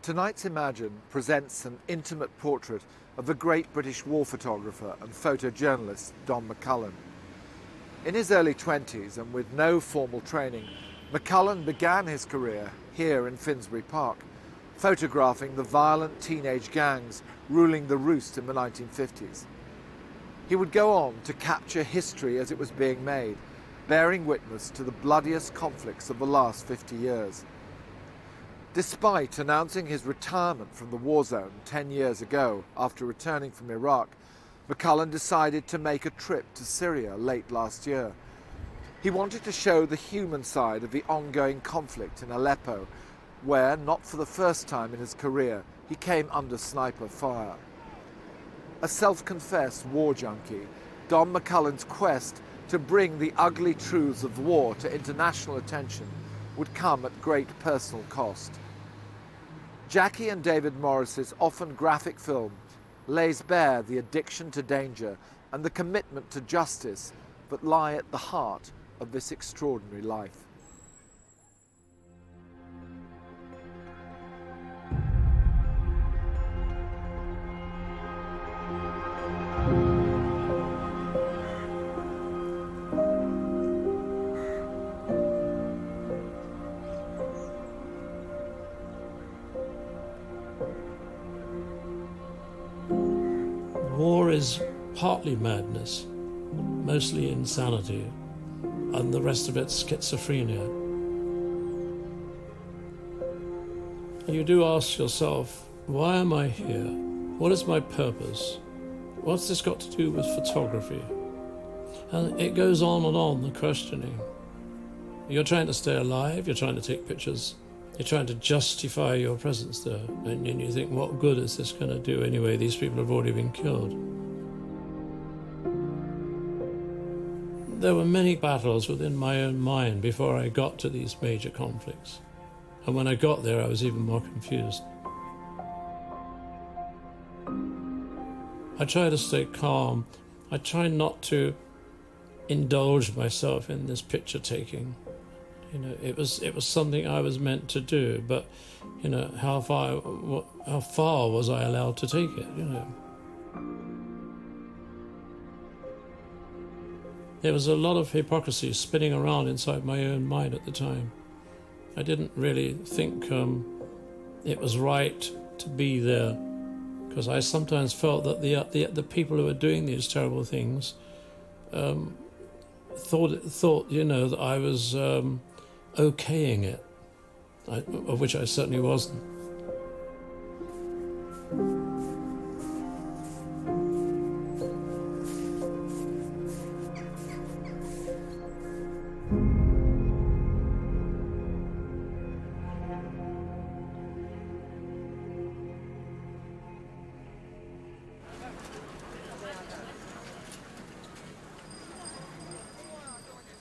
Tonight's Imagine presents an intimate portrait of the great British war photographer and photojournalist Don McCullin. In his early 20s and with no formal training, McCullin began his career here in Finsbury Park, photographing the violent teenage gangs ruling the roost in the 1950s. He would go on to capture history as it was being made, bearing witness to the bloodiest conflicts of the last 50 years. Despite announcing his retirement from the war zone 10 years ago after returning from Iraq, McCullin decided to make a trip to Syria late last year. He wanted to show the human side of the ongoing conflict in Aleppo, where, not for the first time in his career, he came under sniper fire. A self-confessed war junkie, Don McCullin's quest to bring the ugly truths of war to international attention would come at great personal cost. Jackie and David Morris's often graphic film lays bare the addiction to danger and the commitment to justice that lie at the heart of this extraordinary life. War is partly madness, mostly insanity, and the rest of it's schizophrenia. You do ask yourself, why am I here? What is my purpose? What's this got to do with photography? And it goes on, the questioning. You're trying to stay alive, you're trying to take pictures, you're trying to justify your presence there, and you think, what good is this going to do anyway? These people have already been killed. There were many battles within my own mind before I got to these major conflicts. And when I got there, I was even more confused. I try to stay calm. I try not to indulge myself in this picture taking. You know, it was something I was meant to do, but you know, how far was I allowed to take it? You know, there was a lot of hypocrisy spinning around inside my own mind at the time. I didn't really think it was right to be there, because I sometimes felt that the people who were doing these terrible things thought you know that I was okaying it, of which I certainly wasn't.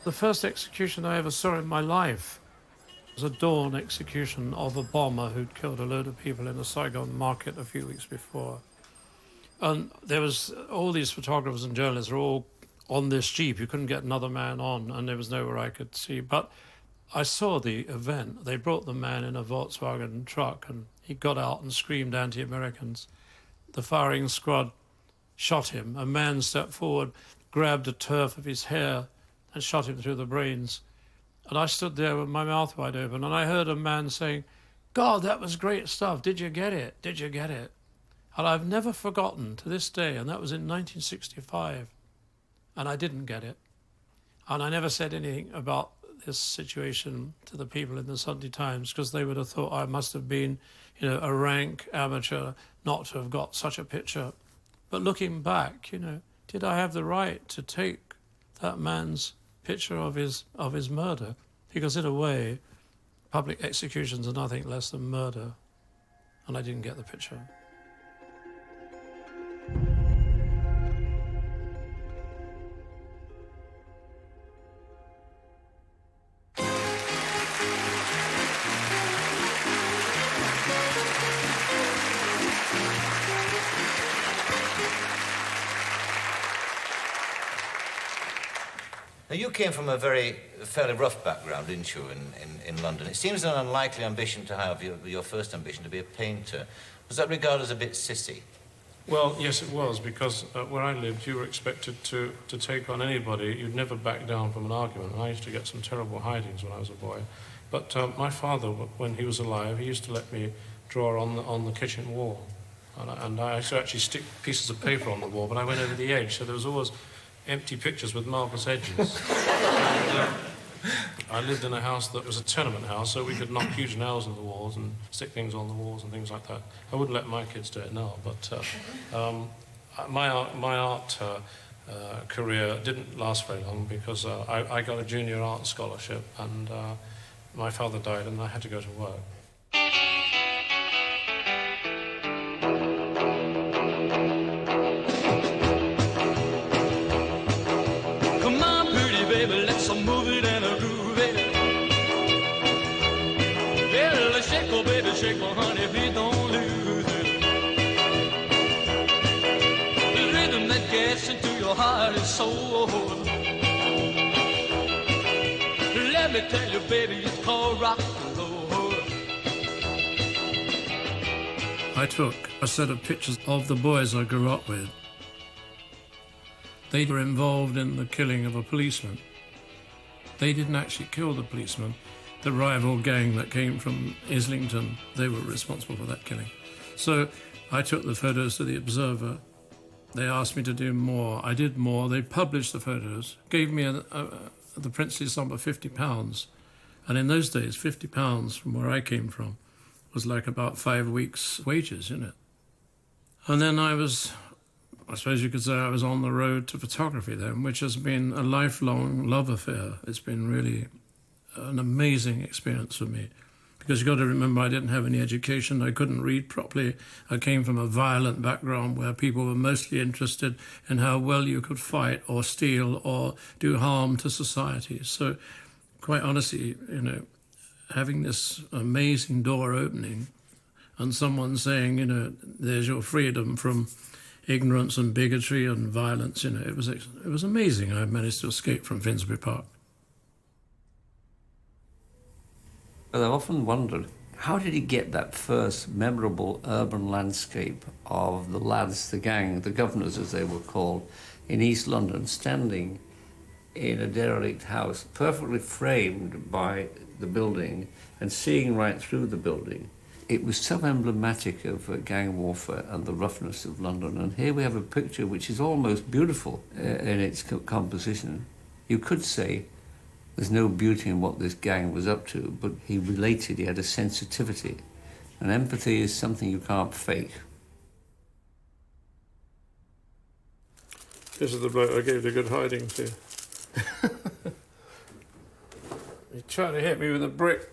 The first execution I ever saw in my life was a dawn execution of a bomber who'd killed a load of people in a Saigon market a few weeks before. And there was all these photographers and journalists were all on this jeep. You couldn't get another man on, and there was nowhere I could see. But I saw the event. They brought the man in a Volkswagen truck, and he got out and screamed anti-Americans. The firing squad shot him. A man stepped forward, grabbed a tuft of his hair, and shot him through the brains. And I stood there with my mouth wide open, and I heard a man saying, "God, that was great stuff. Did you get it? Did you get it?" And I've never forgotten to this day, and that was in 1965, and I didn't get it. And I never said anything about this situation to the people in the Sunday Times, because they would have thought I must have been, you know, a rank amateur not to have got such a picture. But looking back, you know, did I have the right to take that man's picture of his murder? Because in a way, public executions are nothing less than murder, and I didn't get the picture. Now, you You came from a fairly rough background, didn't you, in London? It seems an unlikely ambition to have, your first ambition, to be a painter. Was that regarded as a bit sissy? Well, yes, it was, because where I lived, you were expected to take on anybody. You'd never back down from an argument, and I used to get some terrible hidings when I was a boy. But my father, when he was alive, he used to let me draw on the kitchen wall. And I used to actually stick pieces of paper on the wall, but I went over the edge, so there was always empty pictures with marvelous edges. And, I lived in a house that was a tenement house, so we could knock huge nails in the walls and stick things on the walls and things like that. I wouldn't let my kids do it now, but my art career didn't last very long because I got a junior art scholarship, and my father died and I had to go to work. Come on, pretty baby, let's move it and groove it. Yeah, shake, oh baby, shake, oh honey, please don't lose it. The rhythm that gets into your heart and soul. Let me tell you, baby, it's called rock and roll. I took a set of pictures of the boys I grew up with. They were involved in the killing of a policeman. They didn't actually kill the policeman. The rival gang that came from Islington, they were responsible for that killing. So I took the photos to the Observer. They asked me to do more. I did more. They published the photos, gave me the princely sum of £50. And in those days, £50 from where I came from was like about 5 weeks' wages, isn't it? And then I suppose you could say I was on the road to photography then, which has been a lifelong love affair. It's been really an amazing experience for me. Because you've got to remember, I didn't have any education. I couldn't read properly. I came from a violent background where people were mostly interested in how well you could fight or steal or do harm to society. So quite honestly, having this amazing door opening and someone saying, there's your freedom from ignorance and bigotry and violence, it was amazing. I managed to escape from Finsbury Park. But I've often wondered, how did he get that first memorable urban landscape of the lads, the gang, the governors as they were called, in East London, standing in a derelict house, perfectly framed by the building and seeing right through the building? It was so emblematic of gang warfare and the roughness of London. And here we have a picture which is almost beautiful in its composition. You could say there's no beauty in what this gang was up to, but he related, he had a sensitivity. And empathy is something you can't fake. This is the bloke I gave the good hiding to. He tried to hit me with a brick.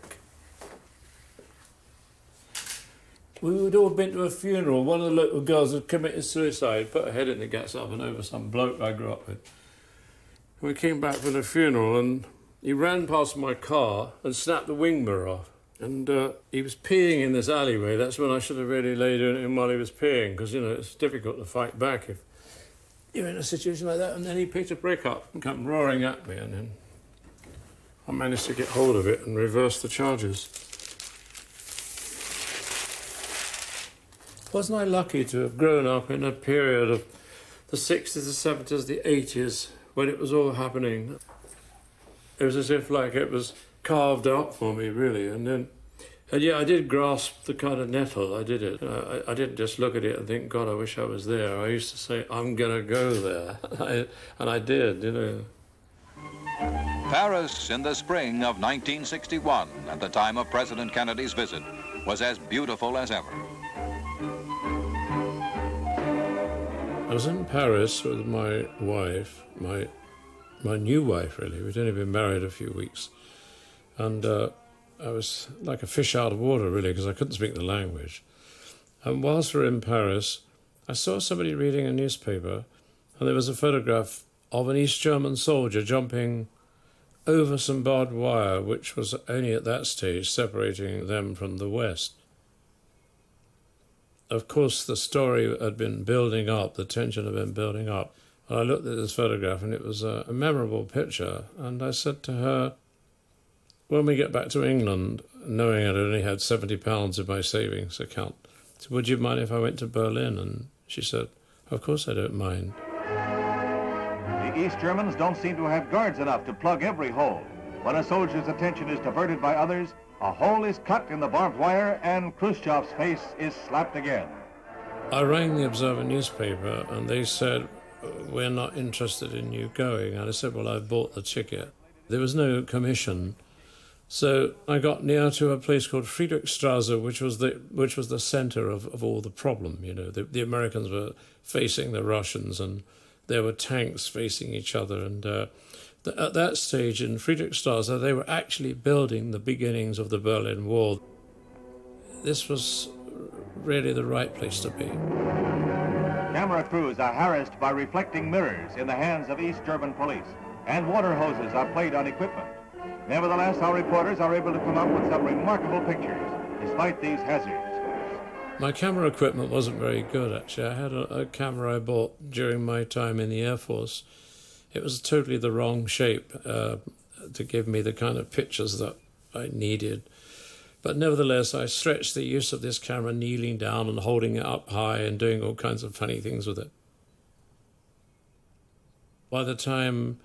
We had all been to a funeral. One of the local girls had committed suicide, put her head in the gas oven over some bloke I grew up with. We came back from the funeral and he ran past my car and snapped the wing mirror off. And he was peeing in this alleyway. That's when I should have really laid in while he was peeing, because, it's difficult to fight back if you're in a situation like that. And then he picked a brick up and came roaring at me, and then I managed to get hold of it and reverse the charges. Wasn't I lucky to have grown up in a period of the 60s, the 70s, the 80s, when it was all happening? It was as if it was carved out for me, really. And yeah, I did grasp the kind of nettle. I did it. I didn't just look at it and think, God, I wish I was there. I used to say, I'm going to go there. And I did, Paris in the spring of 1961, at the time of President Kennedy's visit, was as beautiful as ever. I was in Paris with my wife, my new wife, really. We'd only been married a few weeks. And I was like a fish out of water, really, because I couldn't speak the language. And whilst we were in Paris, I saw somebody reading a newspaper, and there was a photograph of an East German soldier jumping over some barbed wire, which was only at that stage separating them from the West. Of course, the story had been building up, the tension had been building up. And I looked at this photograph, and it was a memorable picture. And I said to her, when we get back to England, knowing I'd only had £70 in my savings account, I said, would you mind if I went to Berlin? And she said, of course I don't mind. The East Germans don't seem to have guards enough to plug every hole. When a soldier's attention is diverted by others, a hole is cut in the barbed wire and Khrushchev's face is slapped again. I rang the Observer newspaper and they said, we're not interested in you going. And I said, well, I've bought the ticket. There was no commission. So I got near to a place called Friedrichstrasse, which was the center of all the problem. You know, the Americans were facing the Russians and there were tanks facing each other. And at that stage in Friedrichstrasse, they were actually building the beginnings of the Berlin Wall. This was really the right place to be. Camera crews are harassed by reflecting mirrors in the hands of East German police, and water hoses are played on equipment. Nevertheless, our reporters are able to come up with some remarkable pictures, despite these hazards. My camera equipment wasn't very good, actually. I had a camera I bought during my time in the Air Force. It was totally the wrong shape to give me the kind of pictures that I needed. But nevertheless, I stretched the use of this camera, kneeling down and holding it up high and doing all kinds of funny things with it. By the time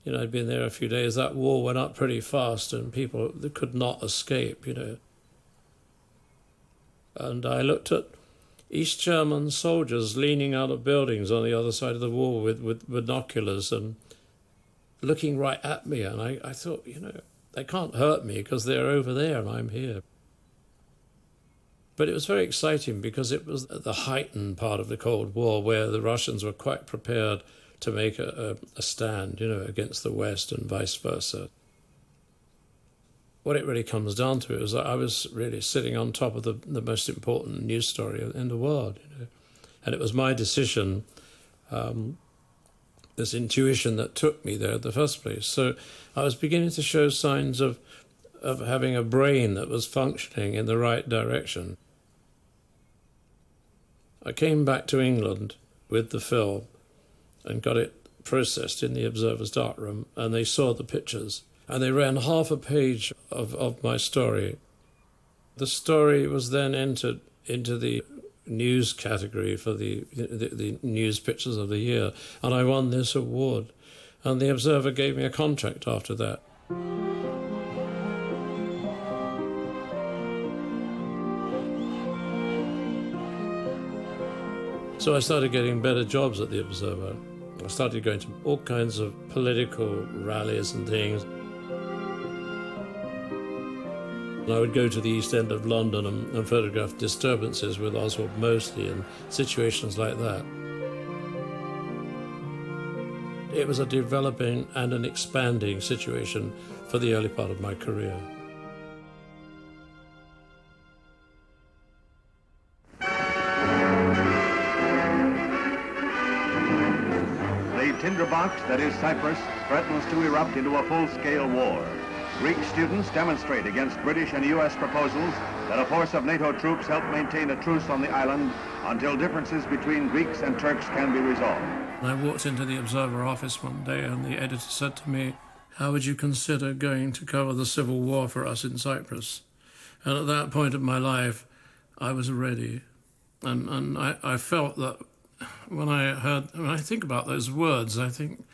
I'd been there a few days, that wall went up pretty fast and people could not escape, And I looked at East German soldiers leaning out of buildings on the other side of the wall with binoculars and looking right at me. And I thought, they can't hurt me because they're over there and I'm here. But it was very exciting because it was the heightened part of the Cold War where the Russians were quite prepared to make a stand, against the West and vice versa. What it really comes down to is that I was really sitting on top of the most important news story in the world, And it was my decision, this intuition that took me there in the first place. So I was beginning to show signs of having a brain that was functioning in the right direction. I came back to England with the film and got it processed in the Observer's darkroom, and they saw the pictures. And they ran half a page of my story. The story was then entered into the news category for the news pictures of the year, and I won this award. And the Observer gave me a contract after that. So I started getting better jobs at the Observer. I started going to all kinds of political rallies and things. I would go to the East End of London and photograph disturbances with Oswald Mosley and situations like that. It was a developing and an expanding situation for the early part of my career. The tinderbox that is Cyprus threatens to erupt into a full-scale war. Greek students demonstrate against British and U.S. proposals that a force of NATO troops help maintain a truce on the island until differences between Greeks and Turks can be resolved. I walked into the Observer office one day and the editor said to me, how would you consider going to cover the civil war for us in Cyprus? And at that point of my life, I was ready. And I felt that when I think about those words, I think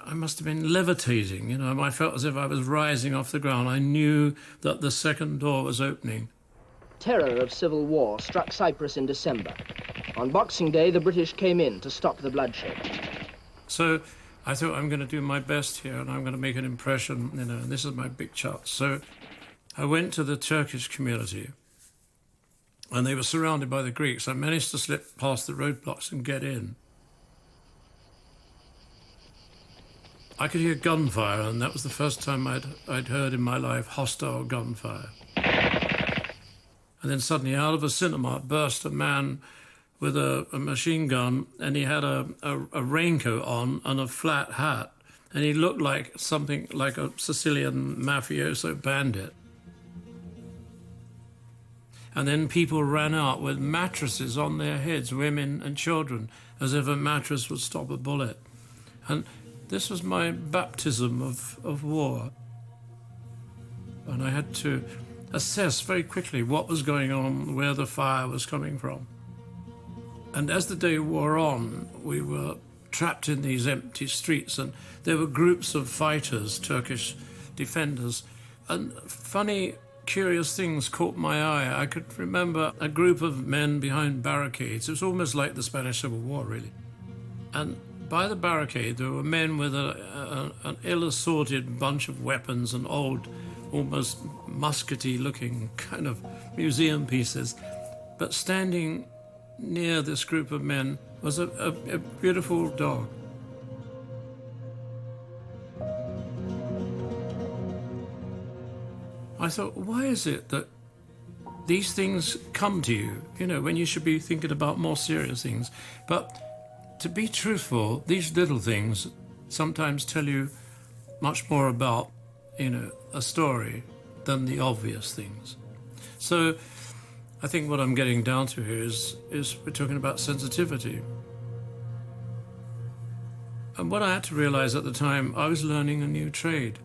I must have been levitating, I felt as if I was rising off the ground. I knew that the second door was opening. Terror of civil war struck Cyprus in December. On Boxing Day, the British came in to stop the bloodshed. So I thought, I'm going to do my best here and I'm going to make an impression, and this is my big chance. So I went to the Turkish community and they were surrounded by the Greeks. I managed to slip past the roadblocks and get in. I could hear gunfire, and that was the first time I'd heard in my life hostile gunfire. And then suddenly, out of a cinema, burst a man with a machine gun, and he had a raincoat on and a flat hat, and he looked like something like a Sicilian mafioso bandit. And then people ran out with mattresses on their heads, women and children, as if a mattress would stop a bullet. And this was my baptism of war. And I had to assess very quickly what was going on, where the fire was coming from. And as the day wore on, we were trapped in these empty streets, and there were groups of fighters, Turkish defenders, and funny, curious things caught my eye. I could remember a group of men behind barricades. It was almost like the Spanish Civil War, really. And by the barricade, there were men with an ill-assorted bunch of weapons and old, almost muskety-looking kind of museum pieces. But standing near this group of men was a beautiful dog. I thought, why is it that these things come to you, when you should be thinking about more serious things? But to be truthful, these little things sometimes tell you much more about, a story than the obvious things. So I think what I'm getting down to here is we're talking about sensitivity. And what I had to realize at the time, I was learning a new trade.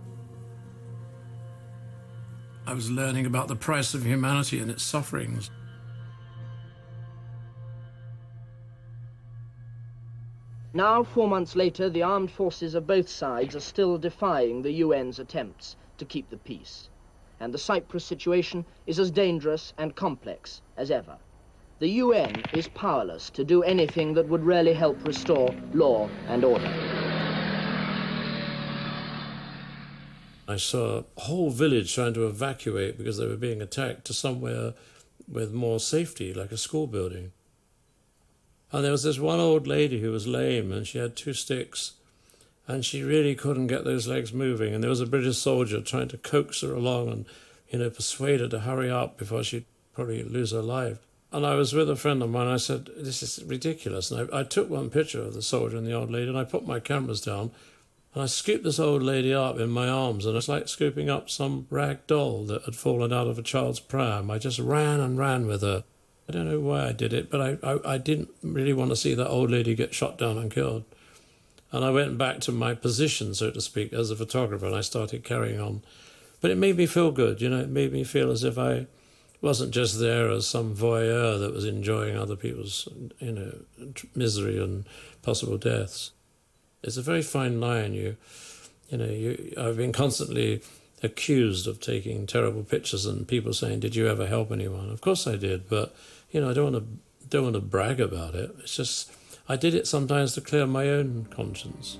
I was learning about the price of humanity and its sufferings. Now, 4 months later, the armed forces of both sides are still defying the UN's attempts to keep the peace. And the Cyprus situation is as dangerous and complex as ever. The UN is powerless to do anything that would really help restore law and order. I saw a whole village trying to evacuate because they were being attacked to somewhere with more safety, like a school building. And there was this one old lady who was lame, and she had 2 sticks, and she really couldn't get those legs moving. And there was a British soldier trying to coax her along and, persuade her to hurry up before she'd probably lose her life. And I was with a friend of mine. I said, this is ridiculous. And I took one picture of the soldier and the old lady, and I put my cameras down, and I scooped this old lady up in my arms, and it's like scooping up some rag doll that had fallen out of a child's pram. I just ran and ran with her. I don't know why I did it, but I didn't really want to see that old lady get shot down and killed. And I went back to my position, so to speak, as a photographer, and I started carrying on. But it made me feel good, it made me feel as if I wasn't just there as some voyeur that was enjoying other people's, misery and possible deaths. It's a very fine line. I've been constantly accused of taking terrible pictures, and people saying, "Did you ever help anyone?" Of course I did, but I don't want to brag about it. It's just I did it sometimes to clear my own conscience.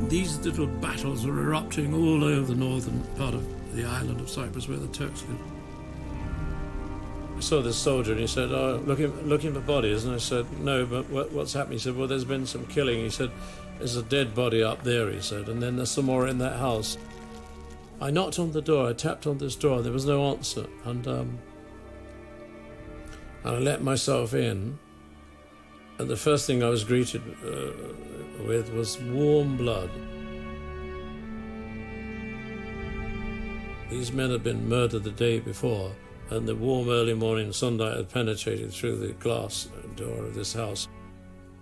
These little battles were erupting all over the northern part of the island of Cyprus where the Turks live. I saw this soldier and he said, "Oh, looking for bodies." And I said, "No, but what's happening?" He said, "Well, there's been some killing." He said, "There's a dead body up there," he said, "and then there's some more in that house." I knocked on the door, I tapped on this door, there was no answer, and I let myself in, and the first thing I was greeted with was warm blood. These men had been murdered the day before, and the warm early morning sunlight had penetrated through the glass door of this house.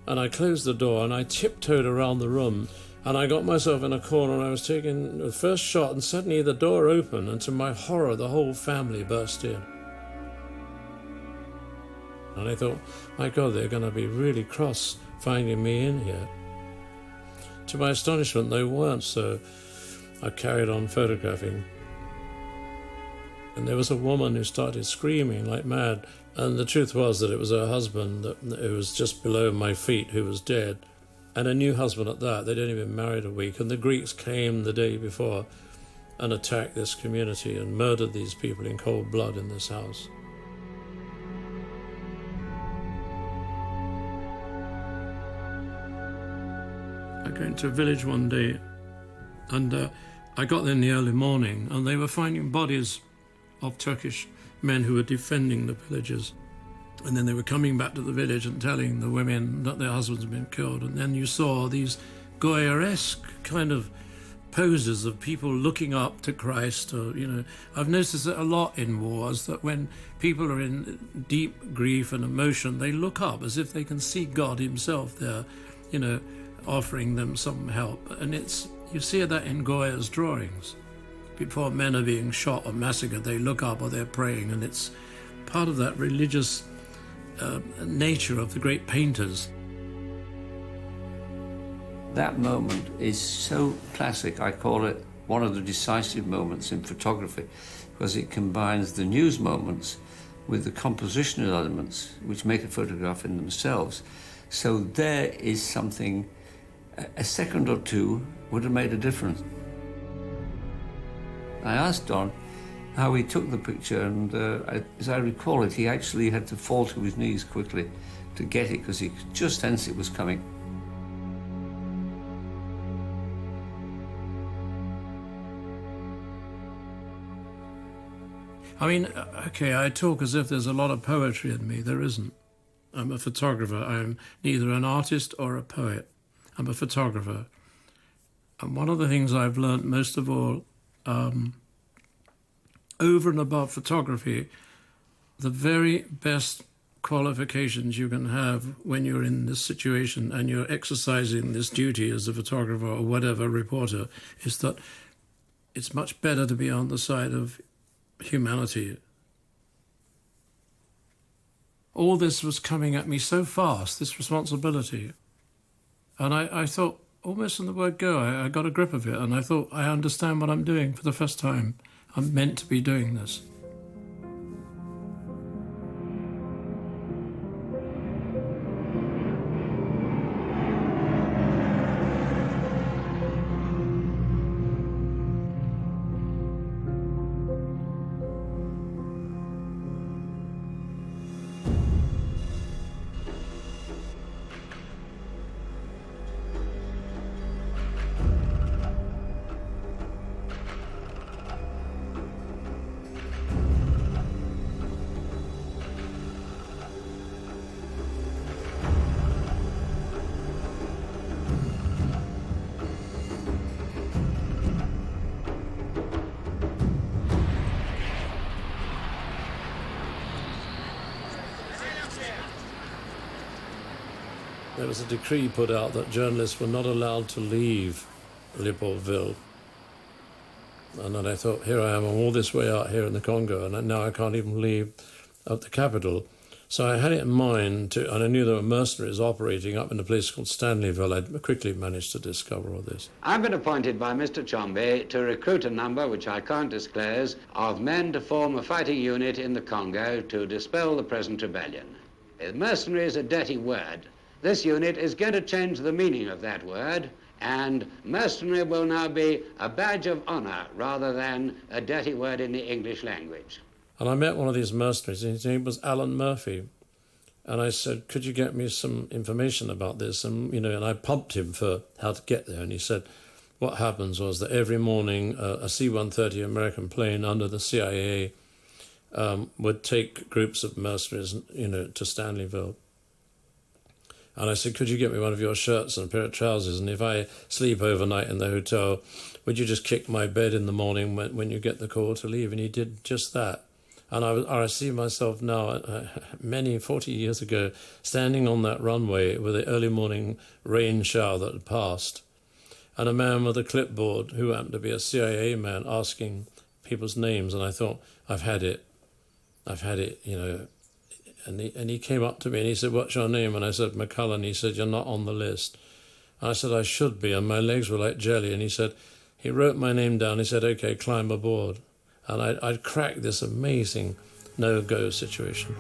And I closed the door and I tiptoed around the room, and I got myself in a corner, and I was taking the first shot, and suddenly the door opened, and to my horror the whole family burst in. And I thought, my God, they're going to be really cross finding me in here. To my astonishment, they weren't, so I carried on photographing. And there was a woman who started screaming like mad, and the truth was that it was her husband who was just below my feet, who was dead, and a new husband at that. They'd only been married a week, and the Greeks came the day before and attacked this community and murdered these people in cold blood in this house. I went to a village one day, and I got there in the early morning, and they were finding bodies of Turkish men who were defending the villages. And then they were coming back to the village and telling the women that their husbands had been killed. And then you saw these Goya-esque kind of poses of people looking up to Christ. Or, I've noticed it a lot in wars, that when people are in deep grief and emotion, they look up as if they can see God himself there, offering them some help. And you see that in Goya's drawings. Before men are being shot or massacred, they look up or they're praying, and it's part of that religious nature of the great painters. That moment is so classic. I call it one of the decisive moments in photography, because it combines the news moments with the compositional elements which make a photograph in themselves. So there is something, a second or two would have made a difference. I asked Don how he took the picture, and as I recall it, he actually had to fall to his knees quickly to get it, because he could just sense it was coming. I mean, okay, I talk as if there's a lot of poetry in me. There isn't. I'm a photographer. I'm neither an artist or a poet. I'm a photographer. And one of the things I've learned most of all, over and above photography, the very best qualifications you can have when you're in this situation and you're exercising this duty as a photographer or whatever, reporter, is that it's much better to be on the side of humanity. All this was coming at me so fast, this responsibility. And I thought, almost in the word go, I got a grip of it, and I thought, I understand what I'm doing for the first time. I'm meant to be doing this. There was a decree put out that journalists were not allowed to leave Libreville. And then I thought, here I am, I'm all this way out here in the Congo, and now I can't even leave the capital. So I had it in mind, and I knew there were mercenaries operating up in a place called Stanleyville. I quickly managed to discover all this. I've been appointed by Mr. Chombe to recruit a number, which I can't disclose, of men to form a fighting unit in the Congo to dispel the present rebellion. Mercenary is a dirty word. This unit is going to change the meaning of that word, and mercenary will now be a badge of honor rather than a dirty word in the English language. And I met one of these mercenaries, and his name was Alan Murphy. And I said, could you get me some information about this? And, and I pumped him for how to get there. And he said, what happens was that every morning a C-130 American plane under the CIA would take groups of mercenaries, to Stanleyville. And I said, could you get me one of your shirts and a pair of trousers? And if I sleep overnight in the hotel, would you just kick my bed in the morning when you get the call to leave? And he did just that. And I see myself now, 40 years ago, standing on that runway with the early morning rain shower that had passed, and a man with a clipboard who happened to be a CIA man asking people's names. And I thought, I've had it, And he came up to me and he said, what's your name? And I said, McCullin. He said, you're not on the list. And I said, I should be. And my legs were like jelly. And he wrote my name down. He said, okay, climb aboard. And I'd cracked this amazing no-go situation.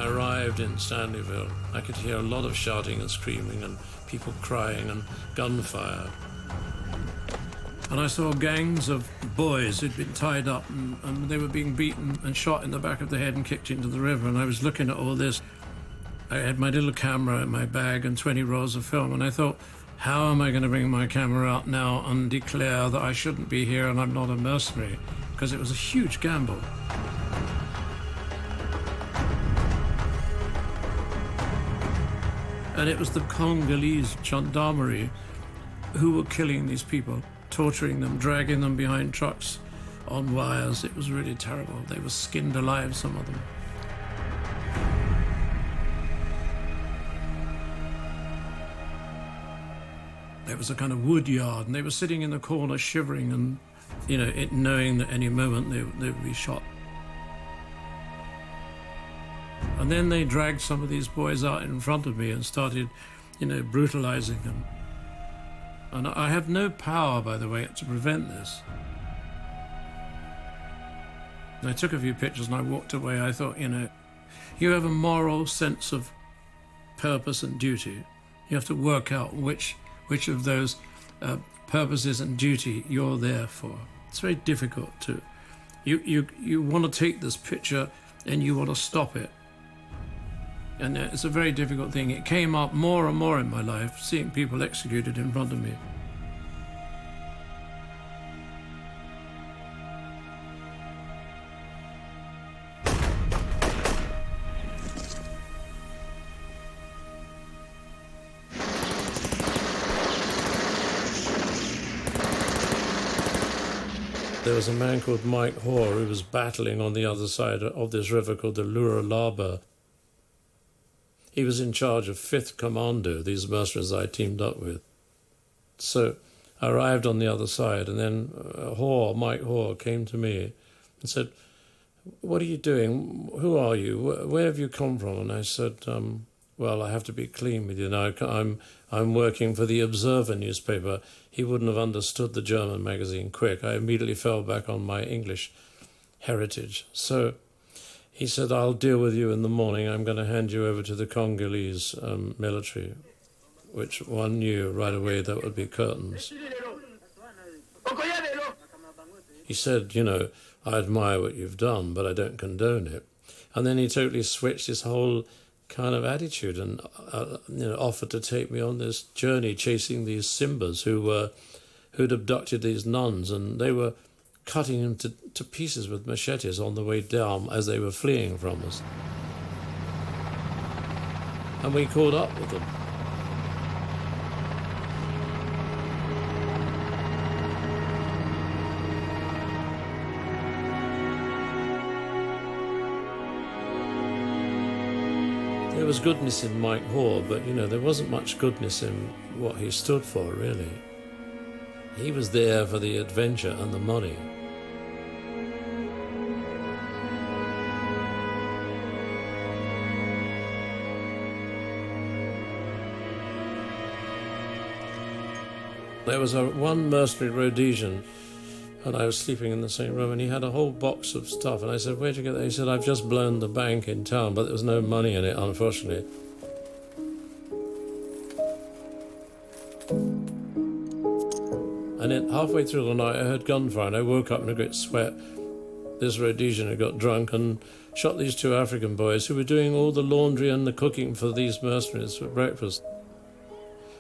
arrived in Stanleyville, I could hear a lot of shouting and screaming and people crying and gunfire. And I saw gangs of boys who'd been tied up and they were being beaten and shot in the back of the head and kicked into the river. And I was looking at all this. I had my little camera in my bag and 20 rolls of film, and I thought, how am I going to bring my camera out now and declare that I shouldn't be here and I'm not a mercenary? Because it was a huge gamble. And it was the Congolese gendarmerie who were killing these people, torturing them, dragging them behind trucks on wires. It was really terrible. They were skinned alive, some of them. There was a kind of wood yard, and they were sitting in the corner shivering and, knowing that any moment they would be shot. And then they dragged some of these boys out in front of me and started, brutalizing them. And I have no power, by the way, to prevent this. And I took a few pictures and I walked away. I thought, you have a moral sense of purpose and duty. You have to work out which of those purposes and duty you're there for. It's very difficult to... You want to take this picture and you want to stop it. And it's a very difficult thing. It came up more and more in my life, seeing people executed in front of me. There was a man called Mike Hoare who was battling on the other side of this river called the Lualaba. He was in charge of 5th Commando, these mercenaries I teamed up with. So I arrived on the other side, and then Mike Hoare, came to me and said, "What are you doing? Who are you? Where have you come from?" And I said, well, I have to be clean with you now. I'm working for the Observer newspaper. He wouldn't have understood the German magazine quick. I immediately fell back on my English heritage. So he said, "I'll deal with you in the morning. I'm going to hand you over to the Congolese military," which one knew right away that would be curtains. He said, "I admire what you've done, but I don't condone it." And then he totally switched his whole kind of attitude and offered to take me on this journey chasing these Simbas who'd abducted these nuns, and they were cutting them to pieces with machetes on the way down as they were fleeing from us. And we caught up with them. There was goodness in Mike Hoare, but, there wasn't much goodness in what he stood for, really. He was there for the adventure and the money. There was one mercenary Rhodesian, and I was sleeping in the same room, and he had a whole box of stuff, and I said, "Where'd you get that?" He said, "I've just blown the bank in town, but there was no money in it, unfortunately." And then halfway through the night I heard gunfire, and I woke up in a great sweat. This Rhodesian had got drunk and shot these 2 African boys who were doing all the laundry and the cooking for these mercenaries for breakfast.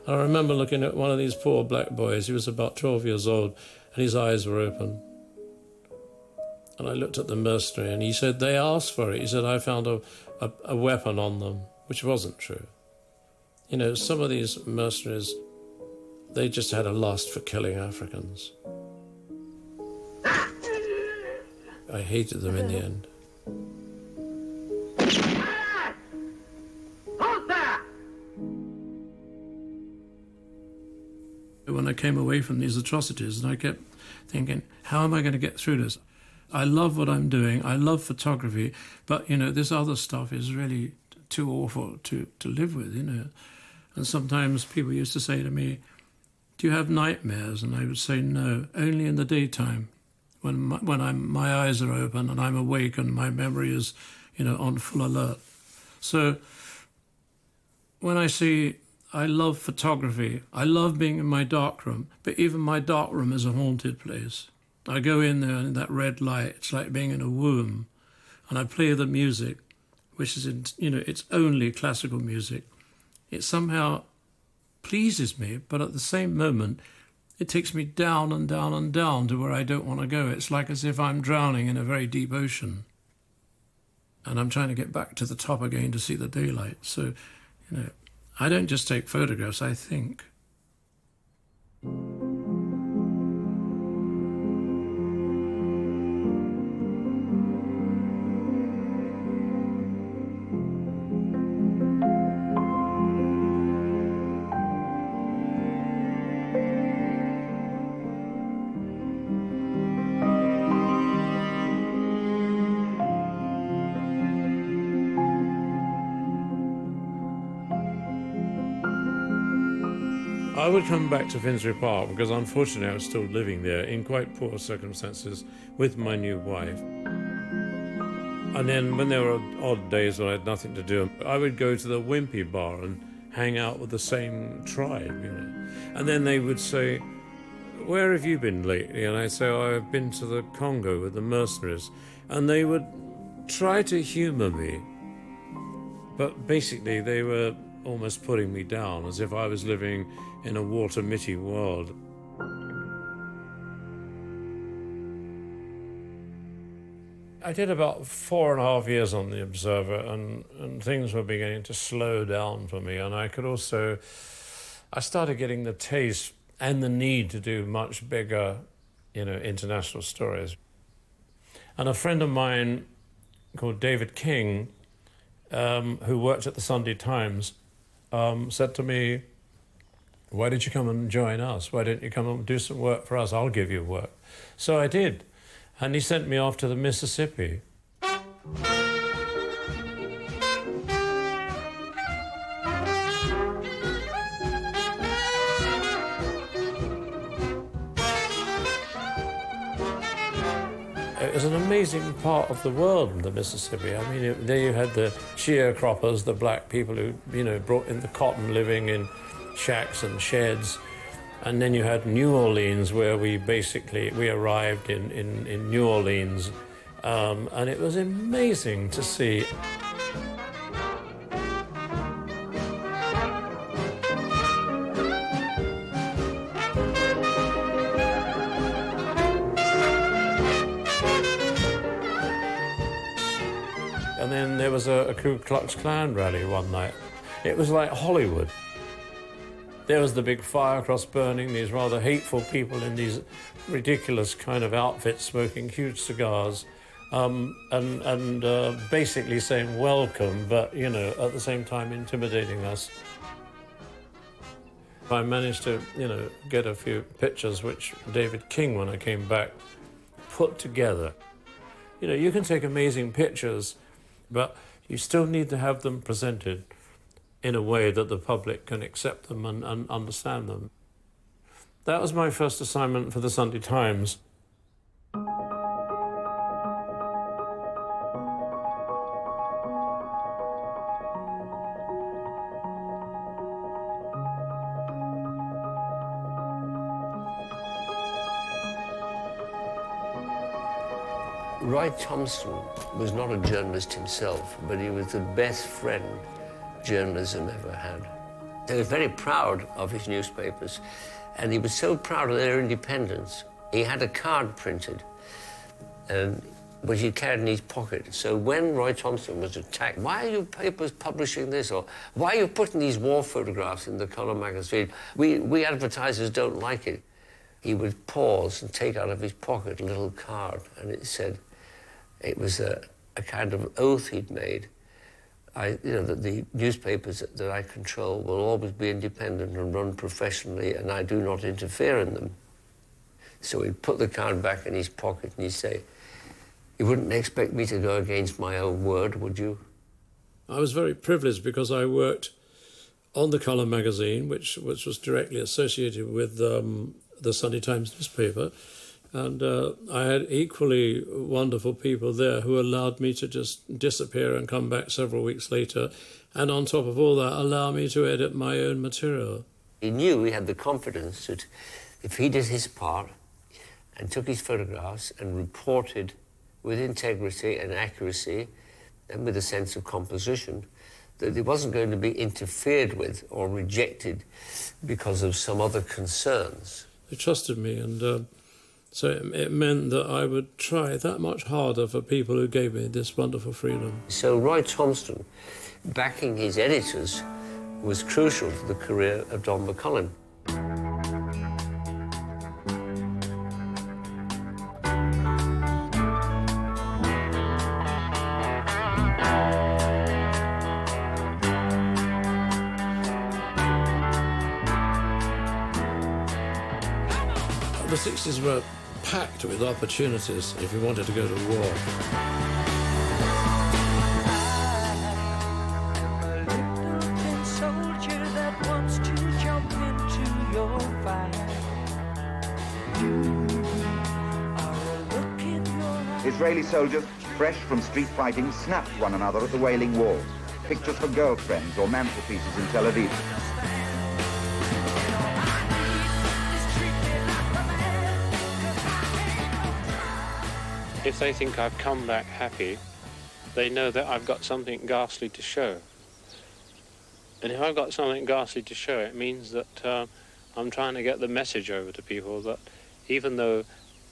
And I remember looking at one of these poor black boys. He was about 12 years old, and his eyes were open. And I looked at the mercenary, and he said, "They asked for it." He said, "I found a weapon on them," which wasn't true. Some of these mercenaries, they just had a lust for killing Africans. I hated them in the end. When I came away from these atrocities, and I kept thinking, how am I going to get through this? I love what I'm doing. I love photography, but, this other stuff is really too awful to live with, And sometimes people used to say to me, "Do you have nightmares?" And I would say, "No, only in the daytime, when my eyes are open and I'm awake and my memory is, on full alert." So when I love photography, I love being in my darkroom, but even my darkroom is a haunted place. I go in there in that red light, it's like being in a womb, and I play the music, which is, it's only classical music. It somehow pleases me, but at the same moment, it takes me down and down and down to where I don't want to go. It's like as if I'm drowning in a very deep ocean, and I'm trying to get back to the top again to see the daylight. So, I don't just take photographs, I think. I would come back to Finsbury Park because unfortunately I was still living there in quite poor circumstances with my new wife. And then when there were odd days when I had nothing to do, I would go to the Wimpy Bar and hang out with the same tribe, And then they would say, "Where have you been lately?" And I'd say, "Oh, I've been to the Congo with the mercenaries." And they would try to humour me, but basically they were almost putting me down as if I was living in a Walter Mitty world. I did about 4.5 years on the Observer, and things were beginning to slow down for me, and I started getting the taste and the need to do much bigger, international stories. And a friend of mine called David King, who worked at the Sunday Times, said to me, "Why don't you come and join us? Why don't you come and do some work for us? I'll give you work." So I did. And he sent me off to the Mississippi. It was an amazing part of the world, the Mississippi. I mean, there you had the sharecroppers, the black people who, brought in the cotton, living in shacks and sheds. And then you had New Orleans, where we arrived in New Orleans. And it was amazing to see. And then there was a Ku Klux Klan rally one night. It was like Hollywood. There was the big firecross burning, these rather hateful people in these ridiculous kind of outfits smoking huge cigars and basically saying welcome, but, at the same time intimidating us. I managed to, get a few pictures which David King, when I came back, put together. You can take amazing pictures, but you still need to have them presented in a way that the public can accept them and understand them. That was my first assignment for the Sunday Times. Roy Thompson was not a journalist himself, but he was the best friend journalism ever had. He was very proud of his newspapers, and he was so proud of their independence. He had a card printed, which he carried in his pocket. So when Roy Thompson was attacked, "Why are your papers publishing this?" or "Why are you putting these war photographs in the colour magazine? We advertisers don't like it." He would pause and take out of his pocket a little card, and it said, it was a kind of oath he'd made. That the newspapers that I control will always be independent and run professionally, and I do not interfere in them. So he'd put the card back in his pocket and he'd say, "You wouldn't expect me to go against my own word, would you?" I was very privileged because I worked on the Colour magazine, which was directly associated with the Sunday Times newspaper. And I had equally wonderful people there who allowed me to just disappear and come back several weeks later, and on top of all that, allow me to edit my own material. He knew he had the confidence that if he did his part and took his photographs and reported with integrity and accuracy and with a sense of composition, that it wasn't going to be interfered with or rejected because of some other concerns. They trusted me, and so it meant that I would try that much harder for people who gave me this wonderful freedom. So Roy Thompson, backing his editors, was crucial to the career of Don McCullin. The 60s were packed with opportunities if you wanted to go to war. Israeli soldiers, fresh from street fighting, snapped one another at the Wailing Wall. Pictures for girlfriends or mantelpieces in Tel Aviv. If they think I've come back happy, they know that I've got something ghastly to show. And if I've got something ghastly to show, it means that I'm trying to get the message over to people that even though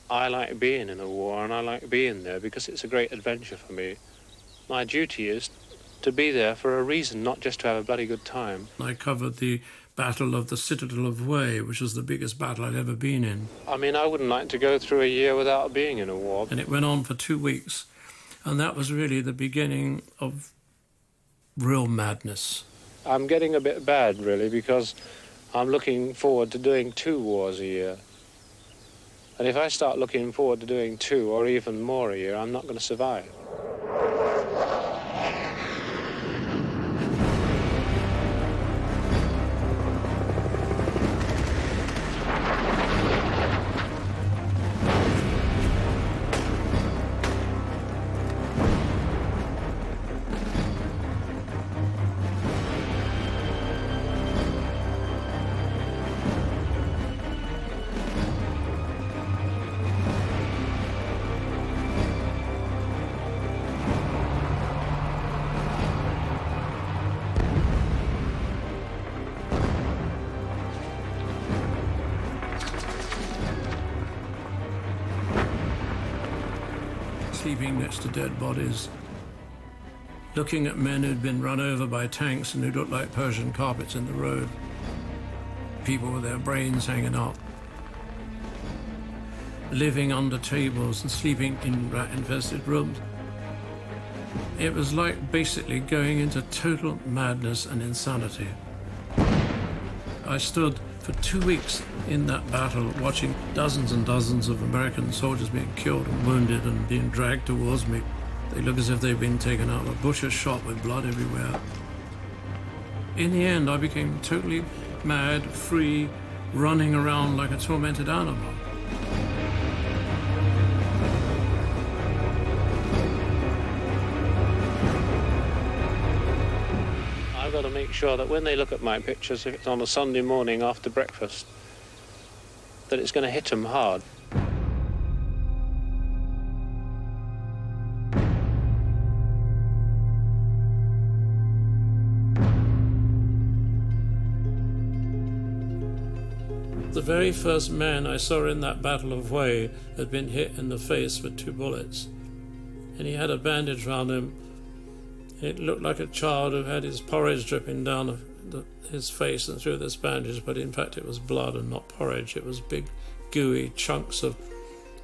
I like being in a war and I like being there because it's a great adventure for me, my duty is to be there for a reason, not just to have a bloody good time. I covered the Battle of the Citadel of Way, which was the biggest battle I'd ever been in. I mean, I wouldn't like to go through a year without being in a war. And it went on for 2 weeks, and that was really the beginning of real madness. I'm getting a bit bad, really, because I'm looking forward to doing 2 wars a year. And if I start looking forward to doing 2 or even more a year, I'm not going to survive. Sleeping next to dead bodies, looking at men who'd been run over by tanks and who looked like Persian carpets in the road, people with their brains hanging out, living under tables and sleeping in rat-infested rooms. It was like basically going into total madness and insanity. I stood for 2 weeks in that battle, watching dozens and dozens of American soldiers being killed and wounded and being dragged towards me. They look as if they've been taken out of a butcher's shop with blood everywhere. In the end, I became totally mad, free, running around like a tormented animal. I've got to make sure that when they look at my pictures, if it's on a Sunday morning after breakfast, that it's going to hit them hard. The very first man I saw in that Battle of Way had been hit in the face with 2 bullets, and he had a bandage round him. It looked like a child who had his porridge dripping down his face and through this bandage, but in fact it was blood and not porridge. It was big, gooey chunks of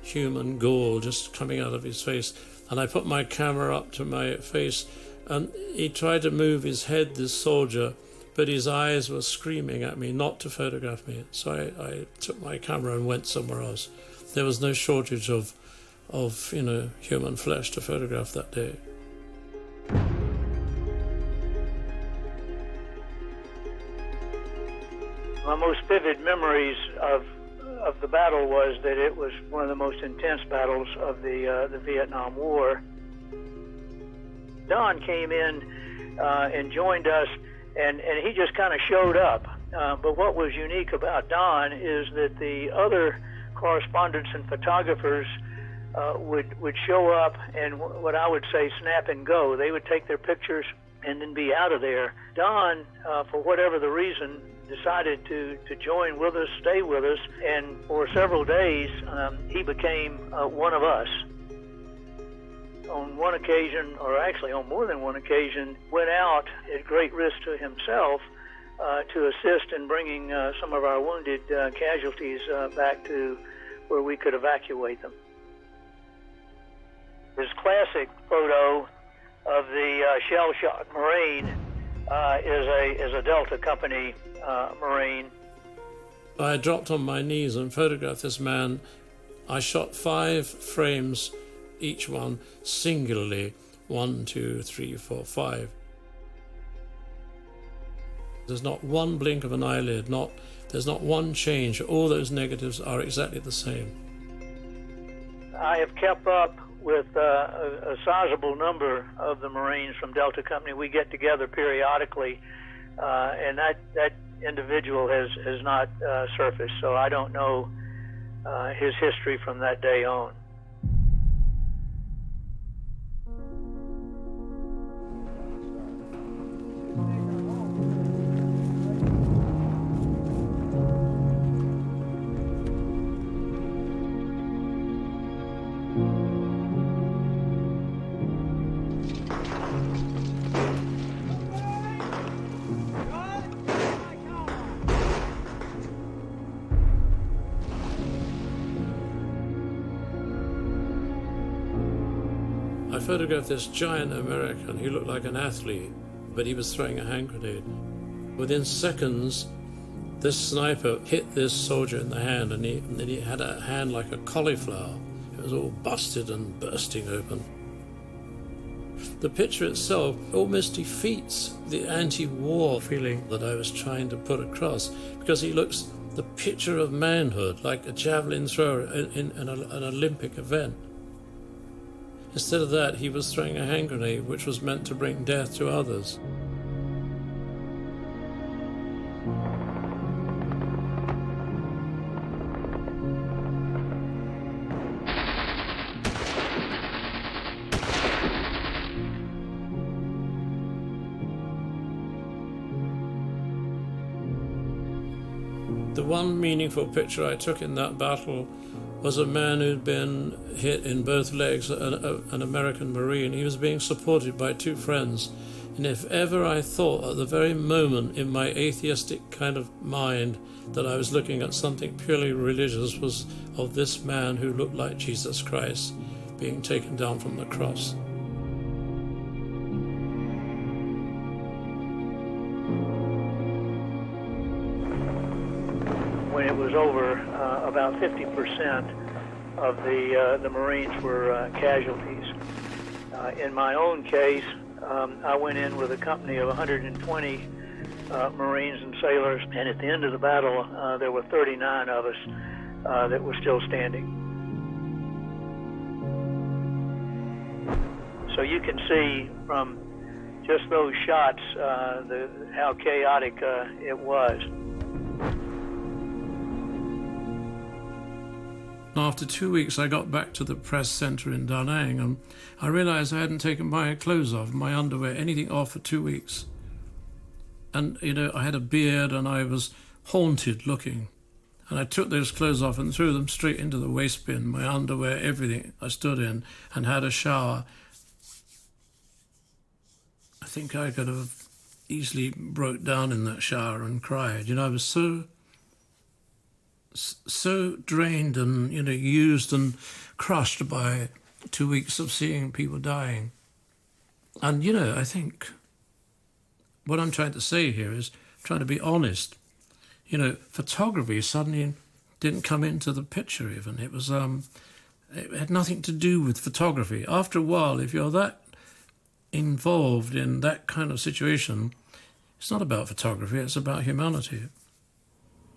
human gall just coming out of his face. And I put my camera up to my face, and he tried to move his head, this soldier, but his eyes were screaming at me not to photograph me. So I took my camera and went somewhere else. There was no shortage of human flesh to photograph that day. My most vivid memories of of the battle was that it was one of the most intense battles of the Vietnam War. Don came in and joined us, and he just kind of showed up. But what was unique about Don is that the other correspondents and photographers would show up and what I would say snap and go. They would take their pictures and then be out of there. Don, for whatever the reason, decided to join with us, stay with us, and for several days he became one of us. On one occasion, or actually on more than one occasion, went out at great risk to himself to assist in bringing some of our wounded casualties back to where we could evacuate them. His classic photo of the shell-shocked Marine is a Delta Company Marine. I dropped on my knees and photographed this man. I shot 5 frames, each one singularly, 1, 2, 3, 4, 5. There's not one blink of an eyelid, there's not one change. All those negatives are exactly the same. I have kept up with a sizable number of the Marines from Delta Company. We get together periodically, and that individual has not surfaced, so I don't know his history from that day on. I photographed this giant American. He looked like an athlete, but he was throwing a hand grenade. Within seconds, this sniper hit this soldier in the hand, and he had a hand like a cauliflower. It was all busted and bursting open. The picture itself almost defeats the anti-war feeling that I was trying to put across, because he looks the picture of manhood, like a javelin thrower in an Olympic event. Instead of that, he was throwing a hand grenade which was meant to bring death to others. The one meaningful picture I took in that battle was a man who'd been hit in both legs, an American Marine. He was being supported by 2 friends. And if ever I thought at the very moment in my atheistic kind of mind that I was looking at something purely religious, was of this man who looked like Jesus Christ being taken down from the cross. When it was over, about 50% of the Marines were casualties. In my own case, I went in with a company of 120 Marines and sailors, and at the end of the battle, there were 39 of us that were still standing. So you can see from just those shots how chaotic it was. After 2 weeks, I got back to the press centre in Da Nang, and I realised I hadn't taken my clothes off, my underwear, anything off for 2 weeks. And, I had a beard and I was haunted looking. And I took those clothes off and threw them straight into the waste bin, my underwear, everything I stood in, and had a shower. I think I could have easily broke down in that shower and cried. I was so drained and, used and crushed by 2 weeks of seeing people dying. And, I think what I'm trying to say here is trying to be honest. Photography suddenly didn't come into the picture even. It was, it had nothing to do with photography. After a while, if you're that involved in that kind of situation, it's not about photography, it's about humanity.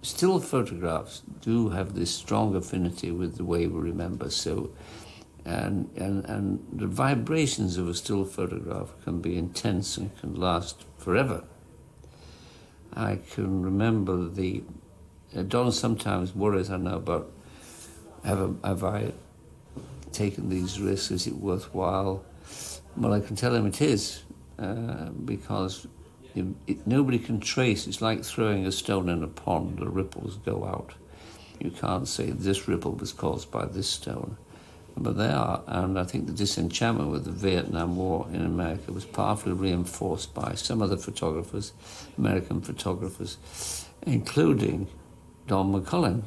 still photographs do have this strong affinity with the way we remember. So, and the vibrations of a still photograph can be intense and can last forever. I can remember Don sometimes worries, I know, about have I taken these risks, is it worthwhile? Well, I can tell him it is, because nobody can trace. It's like throwing a stone in a pond, the ripples go out. You can't say this ripple was caused by this stone. But they are, and I think the disenchantment with the Vietnam War in America was powerfully reinforced by some other photographers, American photographers, including Don McCullin.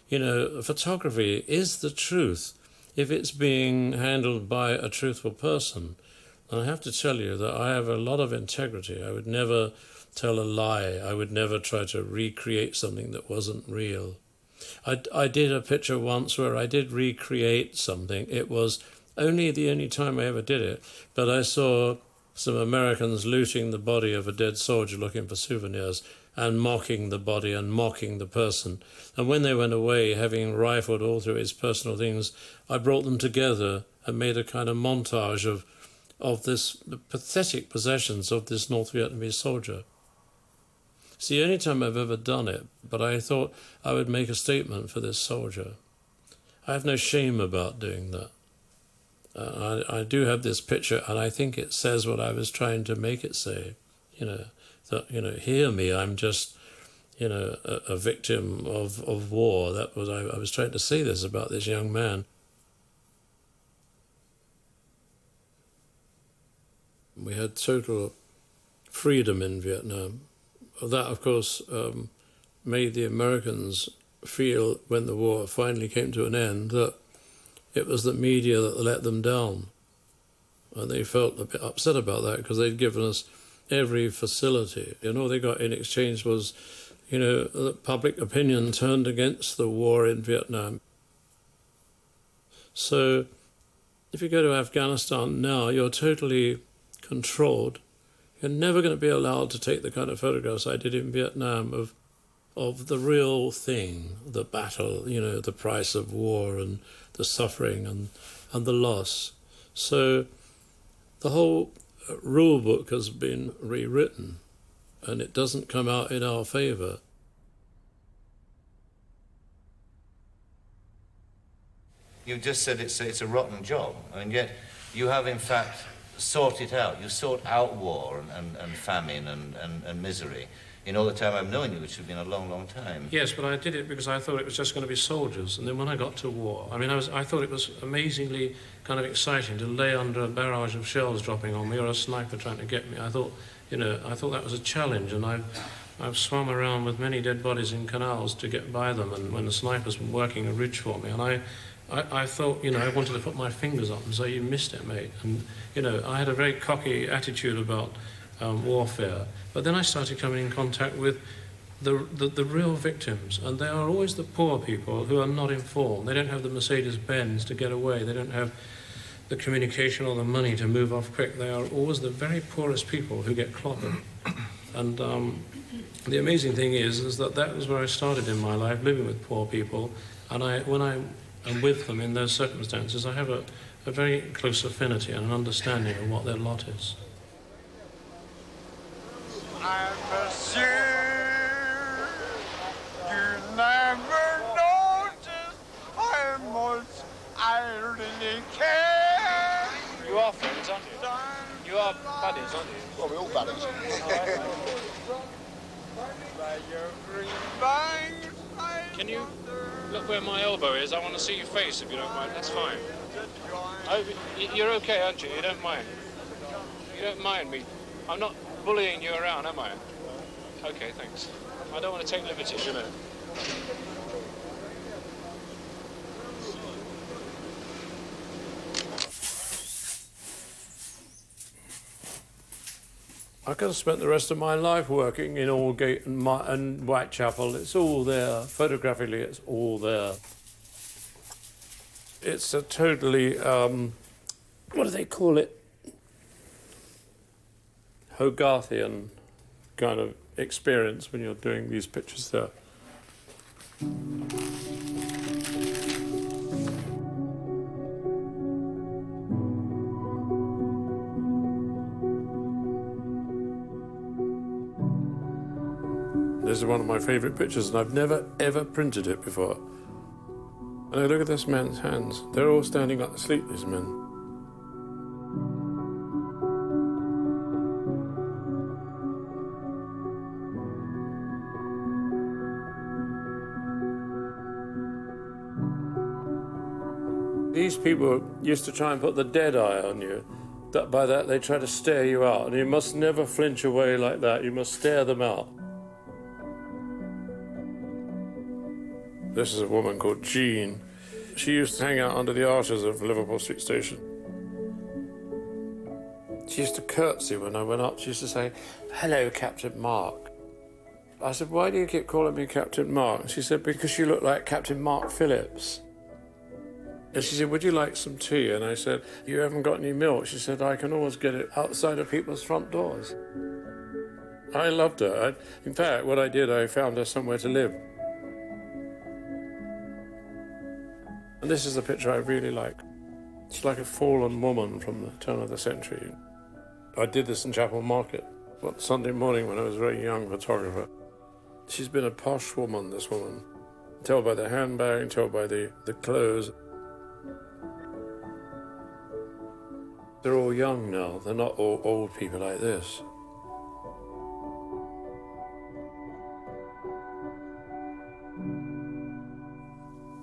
You know, photography is the truth if it's being handled by a truthful person. And I have to tell you that I have a lot of integrity. I would never tell a lie. I would never try to recreate something that wasn't real. I did a picture once where I did recreate something. It was only the only time I ever did it, but I saw some Americans looting the body of a dead soldier looking for souvenirs and mocking the body and mocking the person. And when they went away, having rifled all through his personal things, I brought them together and made a kind of montage of the pathetic possessions of this North Vietnamese soldier. It's the only time I've ever done it, but I thought I would make a statement for this soldier. I have no shame about doing that. I do have this picture, and I think it says what I was trying to make it say. That, hear me, I'm just, a victim of war. That was, I was trying to say this about this young man. We had total freedom in Vietnam. That, of course, made the Americans feel, when the war finally came to an end, that it was the media that let them down. And they felt a bit upset about that because they'd given us every facility. All they got in exchange was, the public opinion turned against the war in Vietnam. So if you go to Afghanistan now, you're totally controlled. You're never going to be allowed to take the kind of photographs I did in Vietnam of the real thing, the battle, the price of war and the suffering and the loss. So the whole rule book has been rewritten, and it doesn't come out in our favour. You just said it's a rotten job, and yet you have in fact sought it out. You sought out war and famine and misery in all the time I've known you, which has been a long, long time. Yes, but I did it because I thought it was just going to be soldiers. And then when I got to war, I thought it was amazingly kind of exciting to lay under a barrage of shells dropping on me or a sniper trying to get me. I thought that was a challenge, and I've swum around with many dead bodies in canals to get by them, and when the snipers were working a ridge for me, and I thought, I wanted to put my fingers up and say, you missed it, mate. And, I had a very cocky attitude about warfare. But then I started coming in contact with the real victims, and they are always the poor people who are not informed. They don't have the Mercedes-Benz to get away. They don't have the communication or the money to move off quick. They are always the very poorest people who get clobbered. And the amazing thing is that was where I started in my life, living with poor people. And when I am with them in those circumstances, I have a very close affinity and an understanding of what their lot is. I miss you. You never noticed how much I really care. You are friends, aren't you? You are buddies, aren't you? Well, we're all buddies. Can you look where my elbow is? I want to see your face, if you don't mind. That's fine. You're okay, aren't you? You don't mind? You don't mind me? I'm not bullying you around, am I? Okay, thanks. I don't want to take liberties, I could have spent the rest of my life working in Aldgate and Whitechapel. It's all there. Photographically, it's all there. It's a totally, what do they call it? Hogarthian kind of experience when you're doing these pictures there. This is one of my favourite pictures, and I've never, ever printed it before. And I look at this man's hands. They're all standing up asleep, these men. These people used to try and put the dead eye on you. By that, they try to stare you out, and you must never flinch away like that. You must stare them out. This is a woman called Jean. She used to hang out under the arches of Liverpool Street Station. She used to curtsy when I went up. She used to say, "Hello, Captain Mark." I said, "Why do you keep calling me Captain Mark?" And she said, "Because you look like Captain Mark Phillips." And she said, "Would you like some tea?" And I said, "You haven't got any milk." She said, "I can always get it outside of people's front doors." I loved her. In fact, what I did, I found her somewhere to live. And this is the picture I really like. It's like a fallen woman from the turn of the century. I did this in Chapel Market one Sunday morning when I was a very young photographer. She's been a posh woman, this woman. Tell by the handbag, tell by the clothes. They're all young now. They're not all old people like this.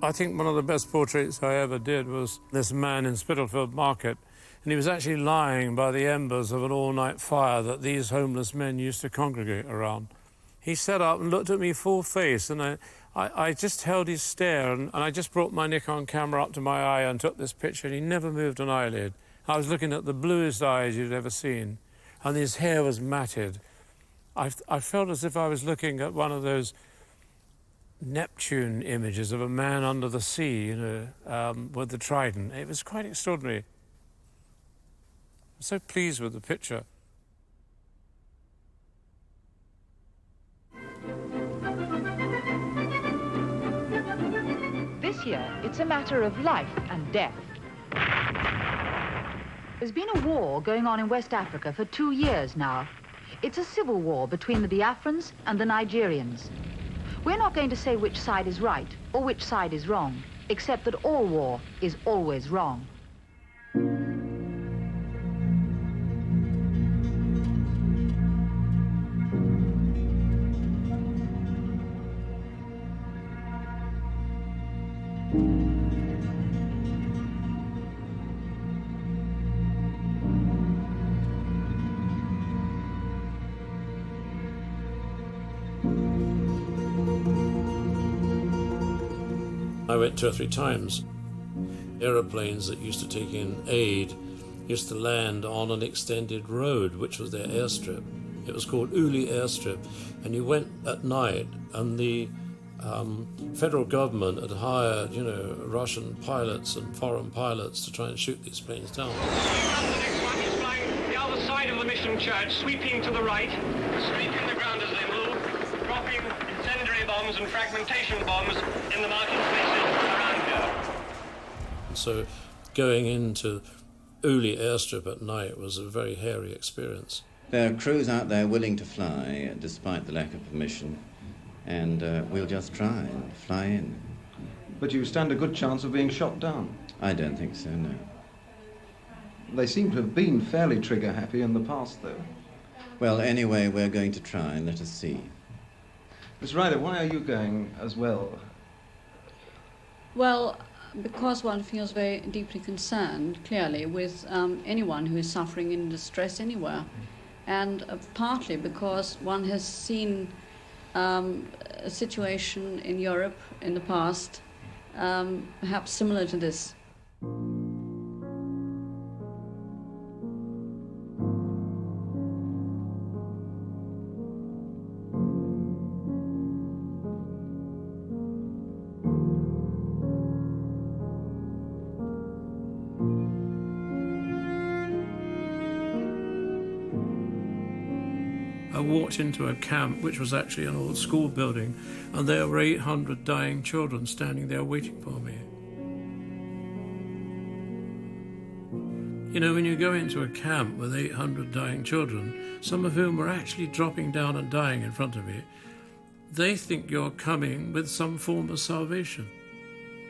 I think one of the best portraits I ever did was this man in Spitalfield Market, and he was actually lying by the embers of an all-night fire that these homeless men used to congregate around. He sat up and looked at me full face, and I just held his stare, and I just brought my Nikon camera up to my eye and took this picture, and he never moved an eyelid. I was looking at the bluest eyes you'd ever seen, and his hair was matted. I felt as if I was looking at one of those Neptune images of a man under the sea, you know, with the trident. It was quite extraordinary. I'm so pleased with the picture. This year, it's a matter of life and death. There's been a war going on in West Africa for 2 years now. It's a civil war between the Biafrans and the Nigerians. We're not going to say which side is right or which side is wrong, except that all war is always wrong. I went 2 or 3 times. Aeroplanes that used to take in aid used to land on an extended road, which was their airstrip. It was called Uli Airstrip, and you went at night, and the federal government had hired, you know, Russian pilots and foreign pilots to try and shoot these planes down. The next one is flying the other side of the mission church, sweeping to the right, scraping the ground as they move, dropping incendiary bombs and fragmentation bombs in the marketplaces around here. So going into Uli Airstrip at night was a very hairy experience. There are crews out there willing to fly, despite the lack of permission, and we'll just try and fly in. But you stand a good chance of being shot down. I don't think so, no. They seem to have been fairly trigger-happy in the past, though. Well, anyway, we're going to try, and let us see. Miss Ryder, why are you going as well? Well, because one feels very deeply concerned, clearly, with anyone who is suffering in distress anywhere. And partly because one has seen a situation in Europe in the past, perhaps similar to this. walked into a camp, which was actually an old school building, and there were 800 dying children standing there waiting for me. You know, when you go into a camp with 800 dying children, some of whom were actually dropping down and dying in front of me, they think you're coming with some form of salvation.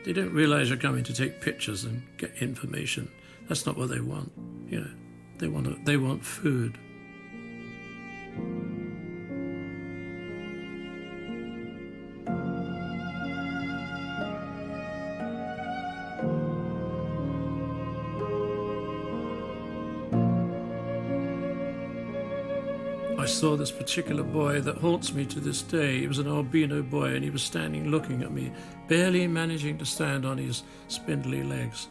They don't realize you're coming to take pictures and get information. That's not what they want. You know, they want food. I saw this particular boy that haunts me to this day. He was an albino boy, and he was standing looking at me, barely managing to stand on his spindly legs.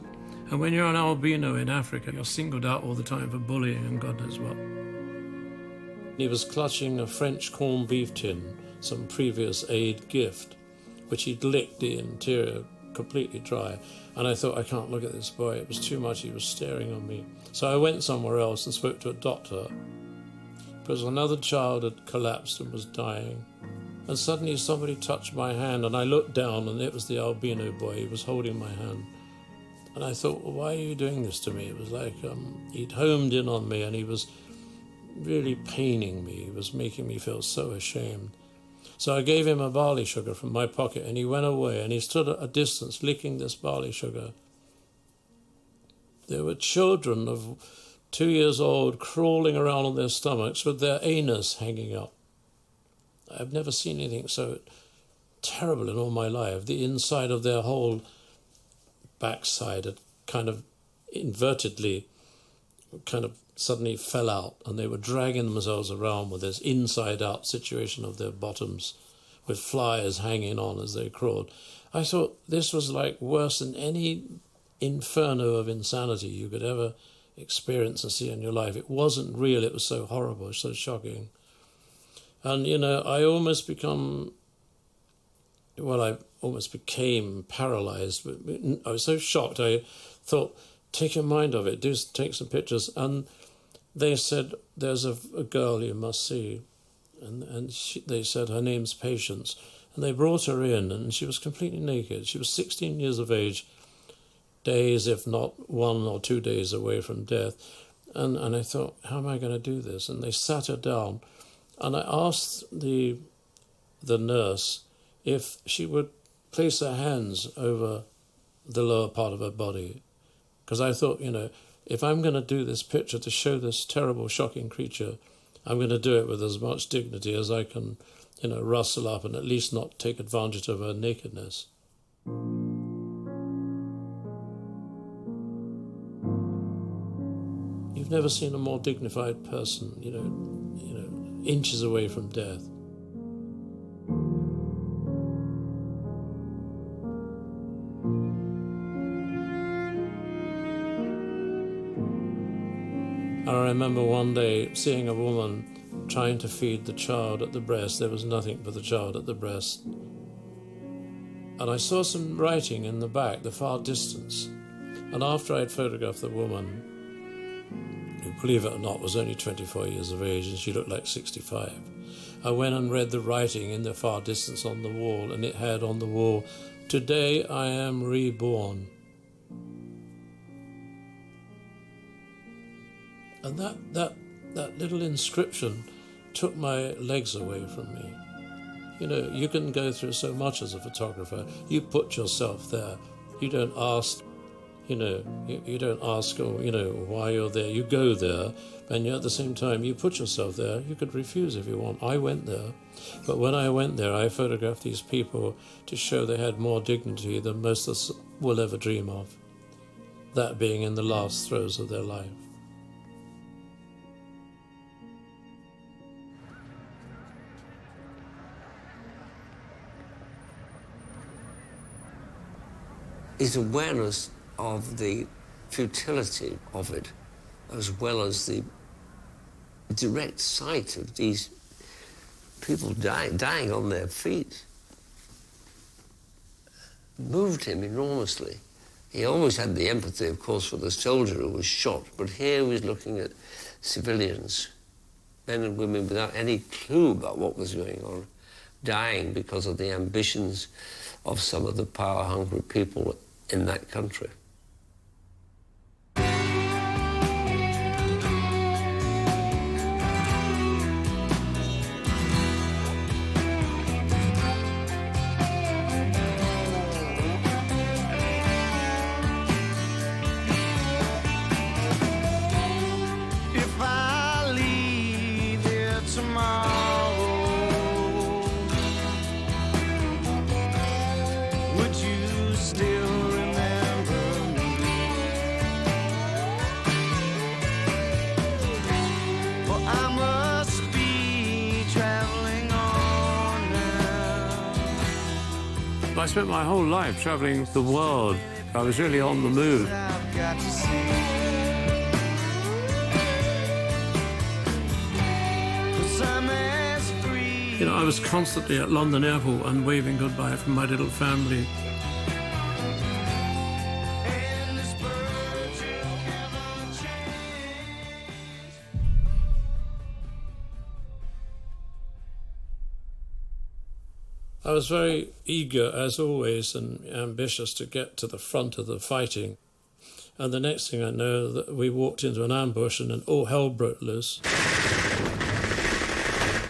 And when you're an albino in Africa, you're singled out all the time for bullying and God knows what. He was clutching a French corned beef tin, some previous aid gift, which he'd licked the interior completely dry. And I thought, I can't look at this boy. It was too much. He was staring on me. So I went somewhere else and spoke to a doctor, because another child had collapsed and was dying. And suddenly somebody touched my hand, and I looked down, and it was the albino boy. He was holding my hand. And I thought, well, why are you doing this to me? It was like he'd homed in on me, and he was really paining me. He was making me feel so ashamed. So I gave him a barley sugar from my pocket, and he went away, and he stood at a distance licking this barley sugar. There were children of 2 years old crawling around on their stomachs with their anus hanging up. I've never seen anything so terrible in all my life. The inside of their whole backside had kind of invertedly kind of suddenly fell out, and they were dragging themselves around with this inside-out situation of their bottoms with flies hanging on as they crawled. I thought this was like worse than any inferno of insanity you could ever experience and see in your life. It wasn't real. It was so horrible, so shocking. And, you know, I almost became paralyzed. I was so shocked. I thought, take your mind off it, take some pictures. And they said, there's a girl you must see. And they said, her name's Patience. And they brought her in, and she was completely naked. She was 16 years of age, days, if not 1 or 2 days away from death. And I thought, how am I going to do this? And they sat her down, and I asked the nurse if she would place her hands over the lower part of her body. Because I thought, you know, if I'm going to do this picture to show this terrible, shocking creature, I'm going to do it with as much dignity as I can, you know, rustle up and at least not take advantage of her nakedness. You've never seen a more dignified person, you know, inches away from death. I remember one day seeing a woman trying to feed the child at the breast. There was nothing but the child at the breast. And I saw some writing in the back, the far distance. And after I'd photographed the woman, who, believe it or not, was only 24 years of age, and she looked like 65, I went and read the writing in the far distance on the wall, and it had on the wall, "Today I am reborn." And that little inscription took my legs away from me. You know, you can go through so much as a photographer. You put yourself there. You don't ask, you don't ask, why you're there. You go there, and at the same time, you put yourself there. You could refuse if you want. I went there. But when I went there, I photographed these people to show they had more dignity than most of us will ever dream of. That being in the last throes of their life. His awareness of the futility of it, as well as the direct sight of these people dying on their feet, moved him enormously. He always had the empathy, of course, for the soldier who was shot, but here he was looking at civilians men and women without any clue about what was going on, dying because of the ambitions of some of the power-hungry people in that country. If I leave here tomorrow, would you still remember me? For I must be traveling on now. I spent my whole life traveling the world. I was really on the move. I've got to see. 'Cause I'm as free. You know, I was constantly at London Airport and waving goodbye from my little family. And this virgin cannot change. I was very eager, as always, and ambitious to get to the front of the fighting. And the next thing I know, that we walked into an ambush and then all hell broke loose.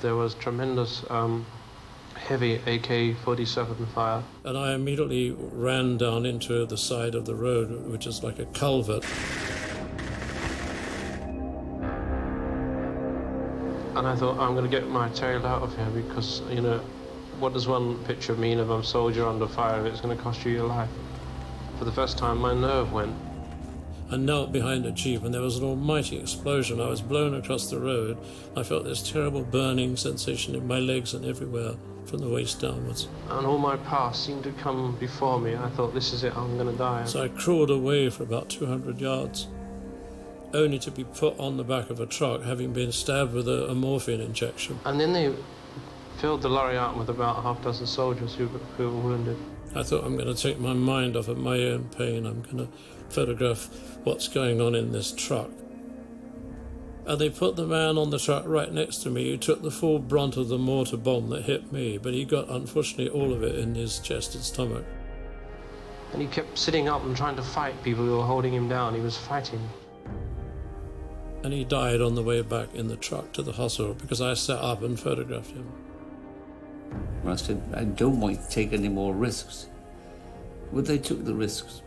There was tremendous heavy AK-47 fire. And I immediately ran down into the side of the road, which is like a culvert. And I thought, I'm going to get my tail out of here because, you know, what does one picture mean of a soldier under fire if it's going to cost you your life? For the first time, my nerve went. I knelt behind a jeep and there was an almighty explosion. I was blown across the road. I felt this terrible burning sensation in my legs and everywhere from the waist downwards. And all my past seemed to come before me. I thought, this is it, I'm going to die. So I crawled away for about 200 yards, only to be put on the back of a truck, having been stabbed with a morphine injection. And then they filled the lorry out with about half a dozen soldiers who were wounded. I thought, I'm going to take my mind off of my own pain. I'm going to photograph what's going on in this truck. And they put the man on the truck right next to me who took the full brunt of the mortar bomb that hit me, but he got, unfortunately, all of it in his chest and stomach. And he kept sitting up and trying to fight people who were holding him down. He was fighting. And he died on the way back in the truck to the hospital because I sat up and photographed him. I said, I don't want to take any more risks. But they took the risks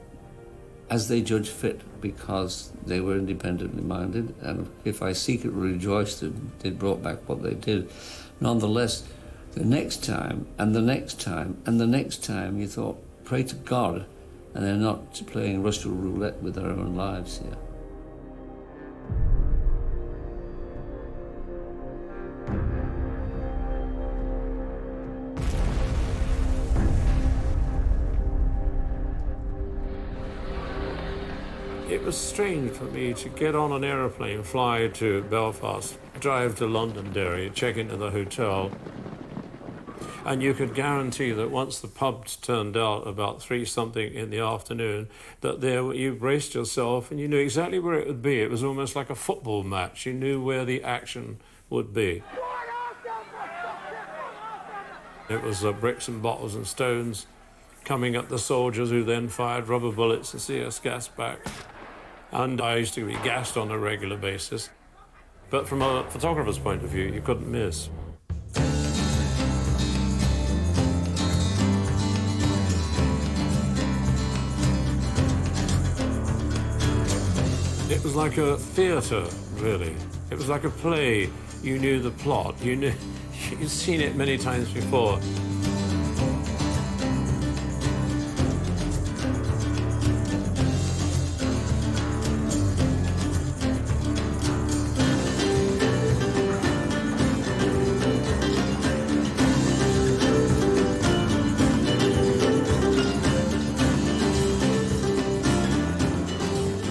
as they judged fit because they were independently minded, and if I secretly rejoiced that they brought back what they did. Nonetheless, the next time, and the next time, and the next time, you thought, pray to God, and they're not playing Russian roulette with their own lives here. It was strange for me to get on an aeroplane, fly to Belfast, drive to Londonderry, check into the hotel, and you could guarantee that once the pubs turned out about 3-something in the afternoon, that there you braced yourself and you knew exactly where it would be. It was almost like a football match. You knew where the action would be. It was bricks and bottles and stones coming at the soldiers, who then fired rubber bullets and CS gas back. And I used to be gassed on a regular basis. But from a photographer's point of view, you couldn't miss. It was like a theatre, really. It was like a play. You knew the plot. You knew, you'd seen it many times before.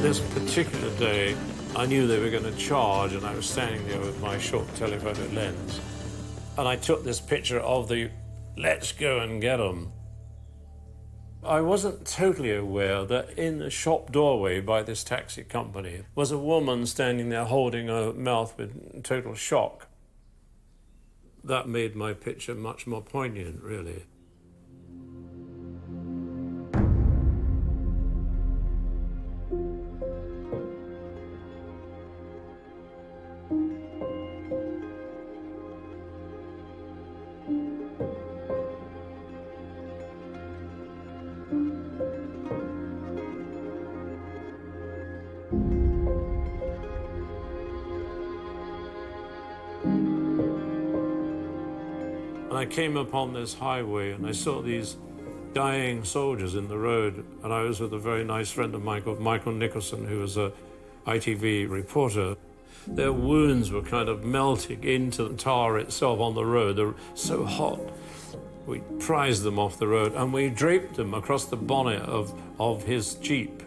This particular day, I knew they were going to charge, and I was standing there with my short telephoto lens. And I took this picture of the "let's go and get 'em." I wasn't totally aware that in the shop doorway by this taxi company was a woman standing there holding her mouth with total shock. That made my picture much more poignant, really. And I came upon this highway and I saw these dying soldiers in the road, and I was with a very nice friend of mine called Michael Nicholson, who was a ITV reporter. Their wounds were kind of melting into the tar itself on the road. They were so hot. We prized them off the road and we draped them across the bonnet of his Jeep.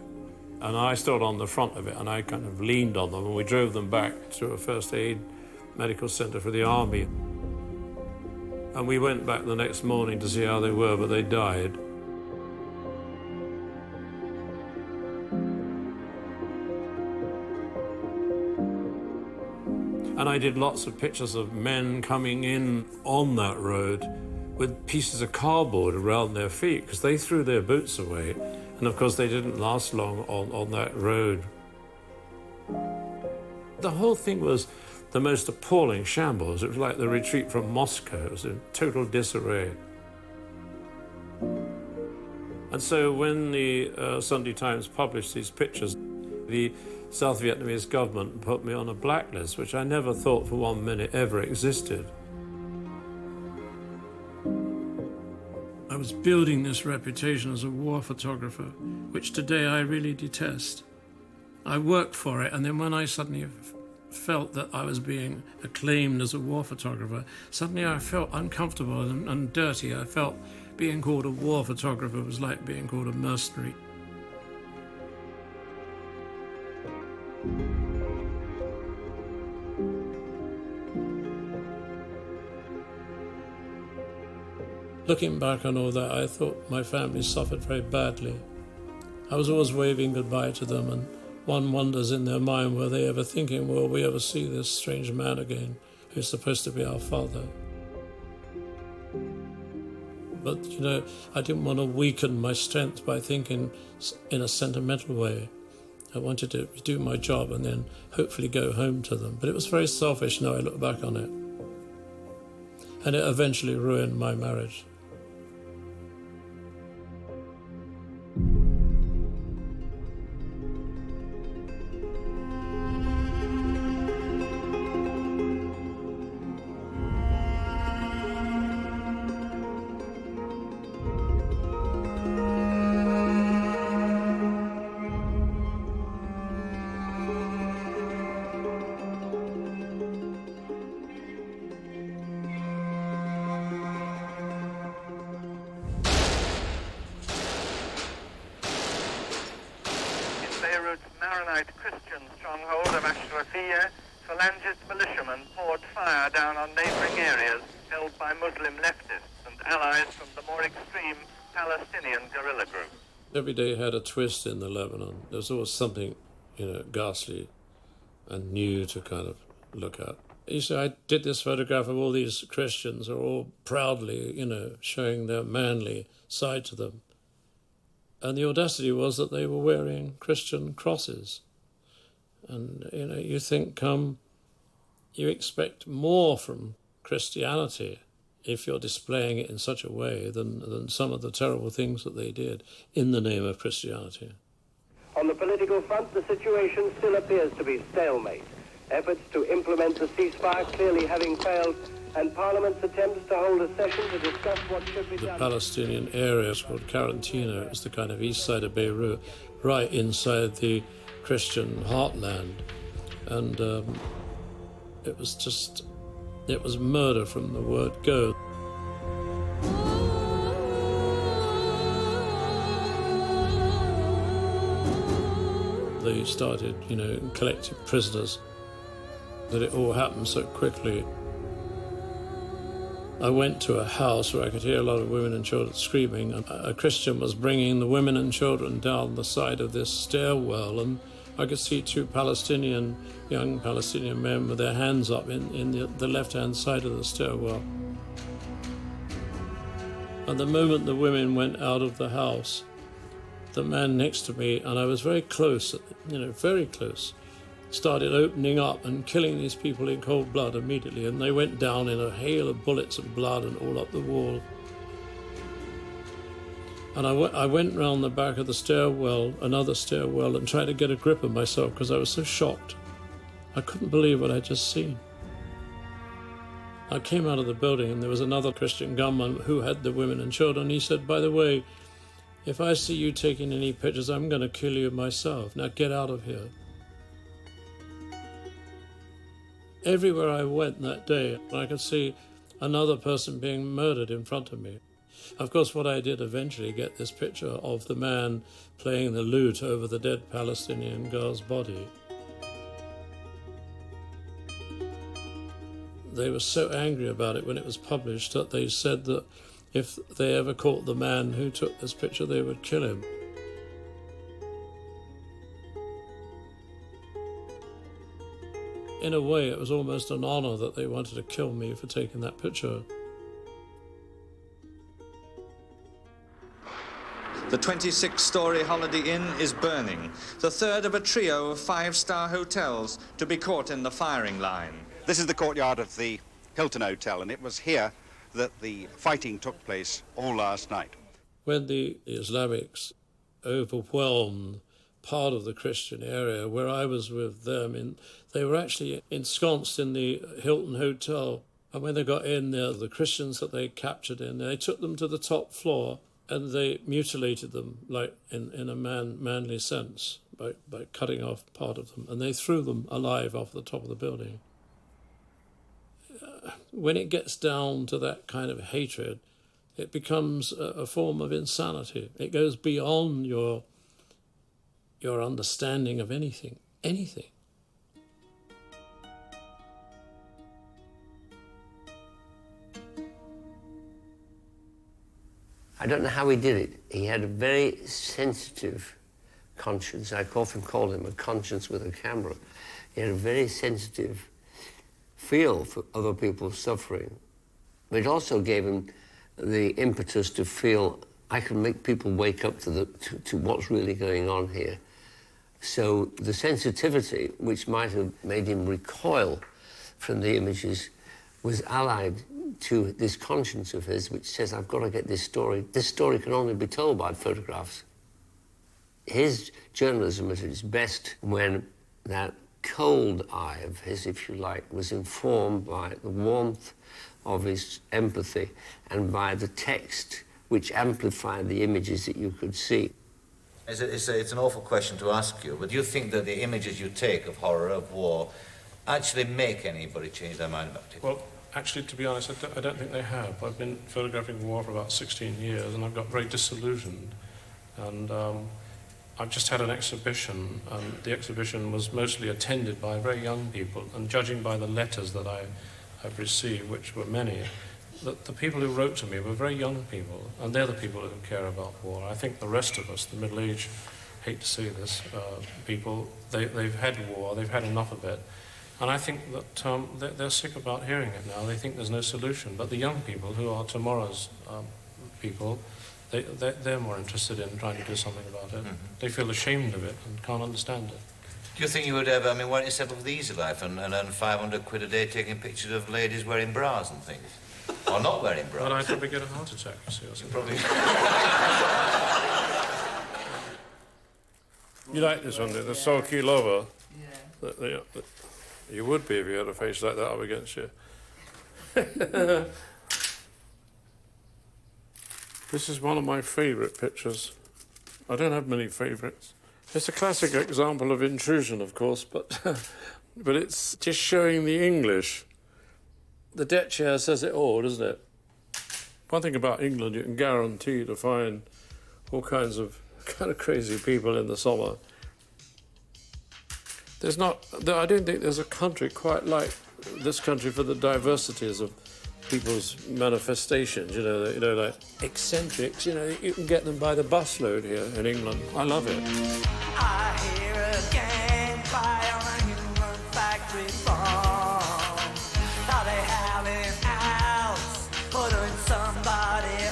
And I stood on the front of it and I kind of leaned on them, and we drove them back to a first aid medical center for the army. And we went back the next morning to see how they were, but they died. And I did lots of pictures of men coming in on that road with pieces of cardboard around their feet because they threw their boots away. And of course, they didn't last long on that road. The whole thing was the most appalling shambles. It was like the retreat from Moscow. It was in total disarray. And so when the Sunday Times published these pictures, the South Vietnamese government put me on a blacklist, which I never thought for 1 minute ever existed. I was building this reputation as a war photographer, which today I really detest. I worked for it, and then when I suddenly felt that I was being acclaimed as a war photographer, suddenly I felt uncomfortable and dirty. I felt being called a war photographer was like being called a mercenary. Looking back on all that, I thought my family suffered very badly. I was always waving goodbye to them, and one wonders in their mind, were they ever thinking, will we ever see this strange man again who's supposed to be our father? But, you know, I didn't want to weaken my strength by thinking in a sentimental way. I wanted to do my job and then hopefully go home to them. But it was very selfish now I look back on it. And it eventually ruined my marriage. Christian stronghold of Ashrafiyah, Phalangist militiamen poured fire down on neighboring areas held by Muslim leftists and allies from the more extreme Palestinian guerrilla group. Every day had a twist in the Lebanon. There was always something, ghastly and new to kind of look at. You see, I did this photograph of all these Christians who are all proudly, showing their manly side to them. And the audacity was that they were wearing Christian crosses. And, you think you expect more from Christianity if you're displaying it in such a way than some of the terrible things that they did in the name of Christianity. On the political front, the situation still appears to be stalemate. Efforts to implement the ceasefire clearly having failed, and Parliament's attempts to hold a session to discuss what should be done. The Palestinian area is called Quarantina. It's the kind of east side of Beirut, right inside the Christian heartland. And it was murder from the word go. They started, collecting prisoners, that it all happened so quickly. I went to a house where I could hear a lot of women and children screaming, and a Christian was bringing the women and children down the side of this stairwell, and I could see two young Palestinian men with their hands up in the left-hand side of the stairwell. And the moment the women went out of the house, the man next to me, and I was very close, very close, started opening up and killing these people in cold blood immediately, and they went down in a hail of bullets and blood and all up the wall. And I went round the back of the stairwell, another stairwell, and tried to get a grip of myself because I was so shocked. I couldn't believe what I'd just seen. I came out of the building and there was another Christian gunman who had the women and children. He said, "By the way, if I see you taking any pictures, I'm going to kill you myself. Now get out of here." Everywhere I went that day, I could see another person being murdered in front of me. Of course, what I did eventually get this picture of the man playing the lute over the dead Palestinian girl's body. They were so angry about it when it was published that they said that if they ever caught the man who took this picture, they would kill him. In a way, it was almost an honor that they wanted to kill me for taking that picture. The 26-storey Holiday Inn is burning, the third of a trio of five-star hotels to be caught in the firing line. This is the courtyard of the Hilton Hotel, and it was here that the fighting took place all last night. When the Islamics overwhelmed part of the Christian area where I was with them, they were actually ensconced in the Hilton Hotel. And when they got in there, the Christians that they captured in there, they took them to the top floor and they mutilated them, like in a manly sense, by cutting off part of them. And they threw them alive off the top of the building. When it gets down to that kind of hatred, it becomes a form of insanity. It goes beyond your understanding of anything. I don't know how he did it. He had a very sensitive conscience. I often called him a conscience with a camera. He had a very sensitive feel for other people's suffering. But it also gave him the impetus to feel I can make people wake up to what's really going on here. So the sensitivity, which might have made him recoil from the images, was allied to this conscience of his, which says, I've got to get this story. This story can only be told by photographs. His journalism is at its best when that cold eye of his, if you like, was informed by the warmth of his empathy and by the text which amplified the images that you could see. It's an awful question to ask you, but do you think that the images you take of horror, of war, actually make anybody change their mind about it? Well, actually, to be honest, I don't think they have. I've been photographing war for about 16 years, and I've got very disillusioned. And I've just had an exhibition, and the exhibition was mostly attended by very young people, and judging by the letters that I've received, which were many, the people who wrote to me were very young people, and they're the people who care about war. I think the rest of us, the middle-aged, hate to say this, people, they've had war, they've had enough of it. And I think that they're sick about hearing it now. They think there's no solution. But the young people, who are tomorrow's people, they're more interested in trying to do something about it. Mm-hmm. They feel ashamed of it and can't understand it. Do you think you would ever, why don't you settle for the easy life and earn 500 quid a day taking pictures of ladies wearing bras and things? Or not wearing bras? But I'd probably get a heart attack, you see, or something. Probably. You like this one, the sulky lover? Yeah. You would be if you had a face like that up against you. This is one of my favourite pictures. I don't have many favourites. It's a classic example of intrusion, of course, but it's just showing the English. The deck chair says it all, doesn't it? One thing about England, you can guarantee to find all kinds of crazy people in the summer. I don't think there's a country quite like this country for the diversities of people's manifestations, like eccentrics, you can get them by the busload here in England. I love it. I hear a gang fire on a human factory farm. Now they have it out, putting somebody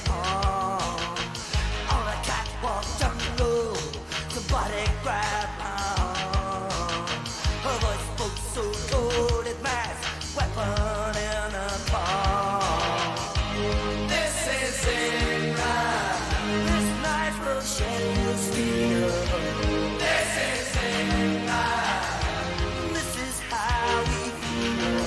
on a catwalk jungle. Somebody grab my arm. Her voice spoke so cold it masked weapon in a palm. This is England. This knife will shed your steel. This is England. This is how we feel.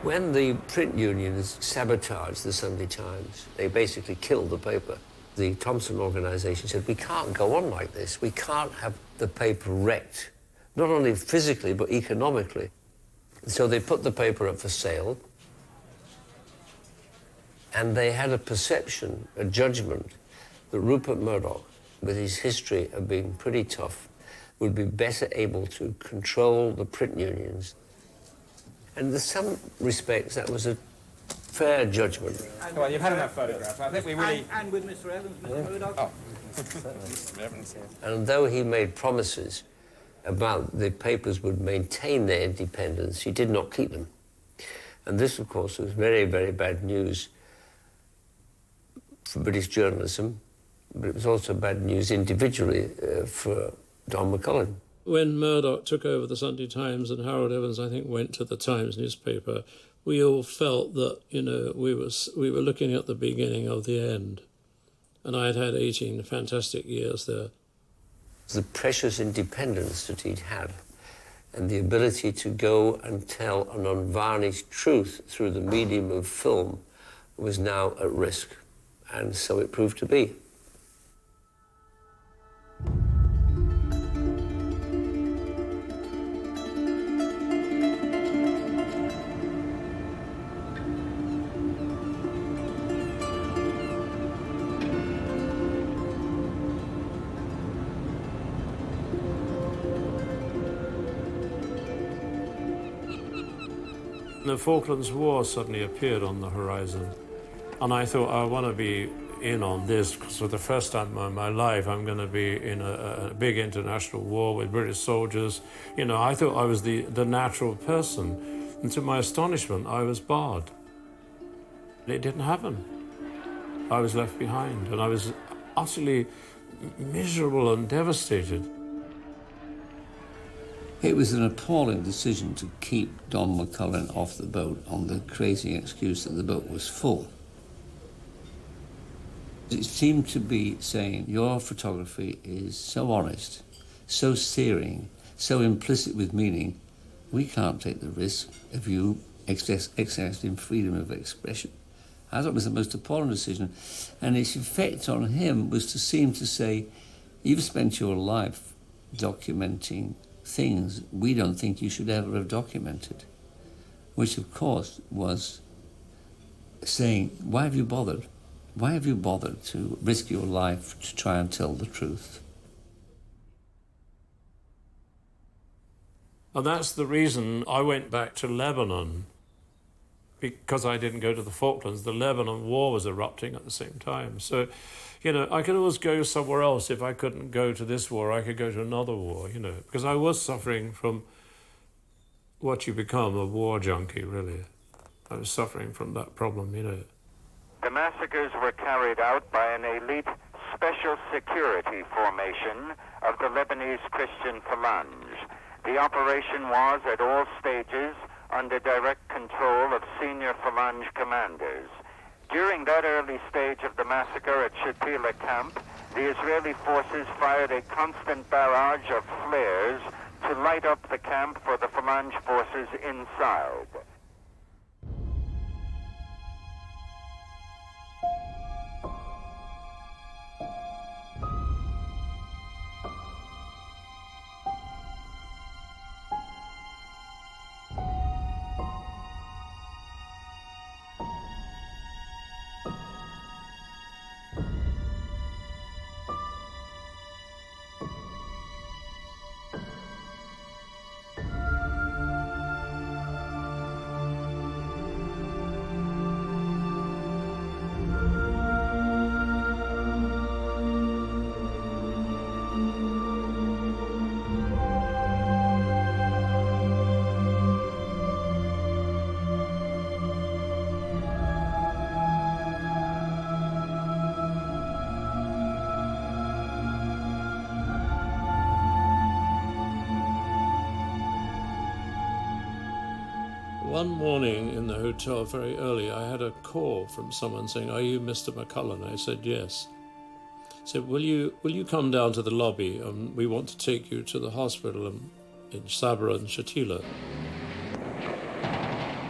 When the print unions sabotaged the Sunday Times, they basically killed the paper. The Thompson organization said, we can't go on like this. We can't have the paper wrecked, not only physically, but economically. So they put the paper up for sale, and they had a perception, a judgment, that Rupert Murdoch, with his history of being pretty tough, would be better able to control the print unions. And in some respects, that was a fair judgment. Well, you've had enough photographs. I think we really... And with Mr. Evans, Mr. Murdoch. Oh. Mr. Evans, yes. And though he made promises about the papers would maintain their independence, he did not keep them. And this, of course, was very, very bad news for British journalism, but it was also bad news individually for Don McCullin. When Murdoch took over the Sunday Times and Harold Evans, I think, went to the Times newspaper, we all felt that, we were looking at the beginning of the end. And I had had 18 fantastic years there. The precious independence that he'd had and the ability to go and tell an unvarnished truth through the medium of film was now at risk. And so it proved to be. The Falklands War suddenly appeared on the horizon, and I thought, I want to be in on this, because for the first time in my life I'm going to be in a big international war with British soldiers. I thought I was the natural person, and to my astonishment I was barred. It didn't happen. I was left behind, and I was utterly miserable and devastated. It was an appalling decision to keep Don McCullin off the boat on the crazy excuse that the boat was full. It seemed to be saying, your photography is so honest, so searing, so implicit with meaning, we can't take the risk of you exercising freedom of expression. I thought it was the most appalling decision, and its effect on him was to seem to say, you've spent your life documenting things we don't think you should ever have documented, which of course was saying, why have you bothered? Why have you bothered to risk your life to try and tell the truth? And that's the reason I went back to Lebanon, because I didn't go to the Falklands. The Lebanon War was erupting at the same time. So, I could always go somewhere else. If I couldn't go to this war, I could go to another war, because I was suffering from what you become, a war junkie, really. I was suffering from that problem, The massacres were carried out by an elite special security formation of the Lebanese Christian Phalange. The operation was, at all stages, under direct control of senior Phalange commanders. During that early stage of the massacre at Shatila camp, The Israeli forces fired a constant barrage of flares to light up the camp for the Phalange forces inside. One morning in the hotel very early, I had a call from someone saying, "Are you Mr. McCullin?" I said, "Yes." He said, will you come down to the lobby? We want to take you to the hospital in Sabra and Shatila.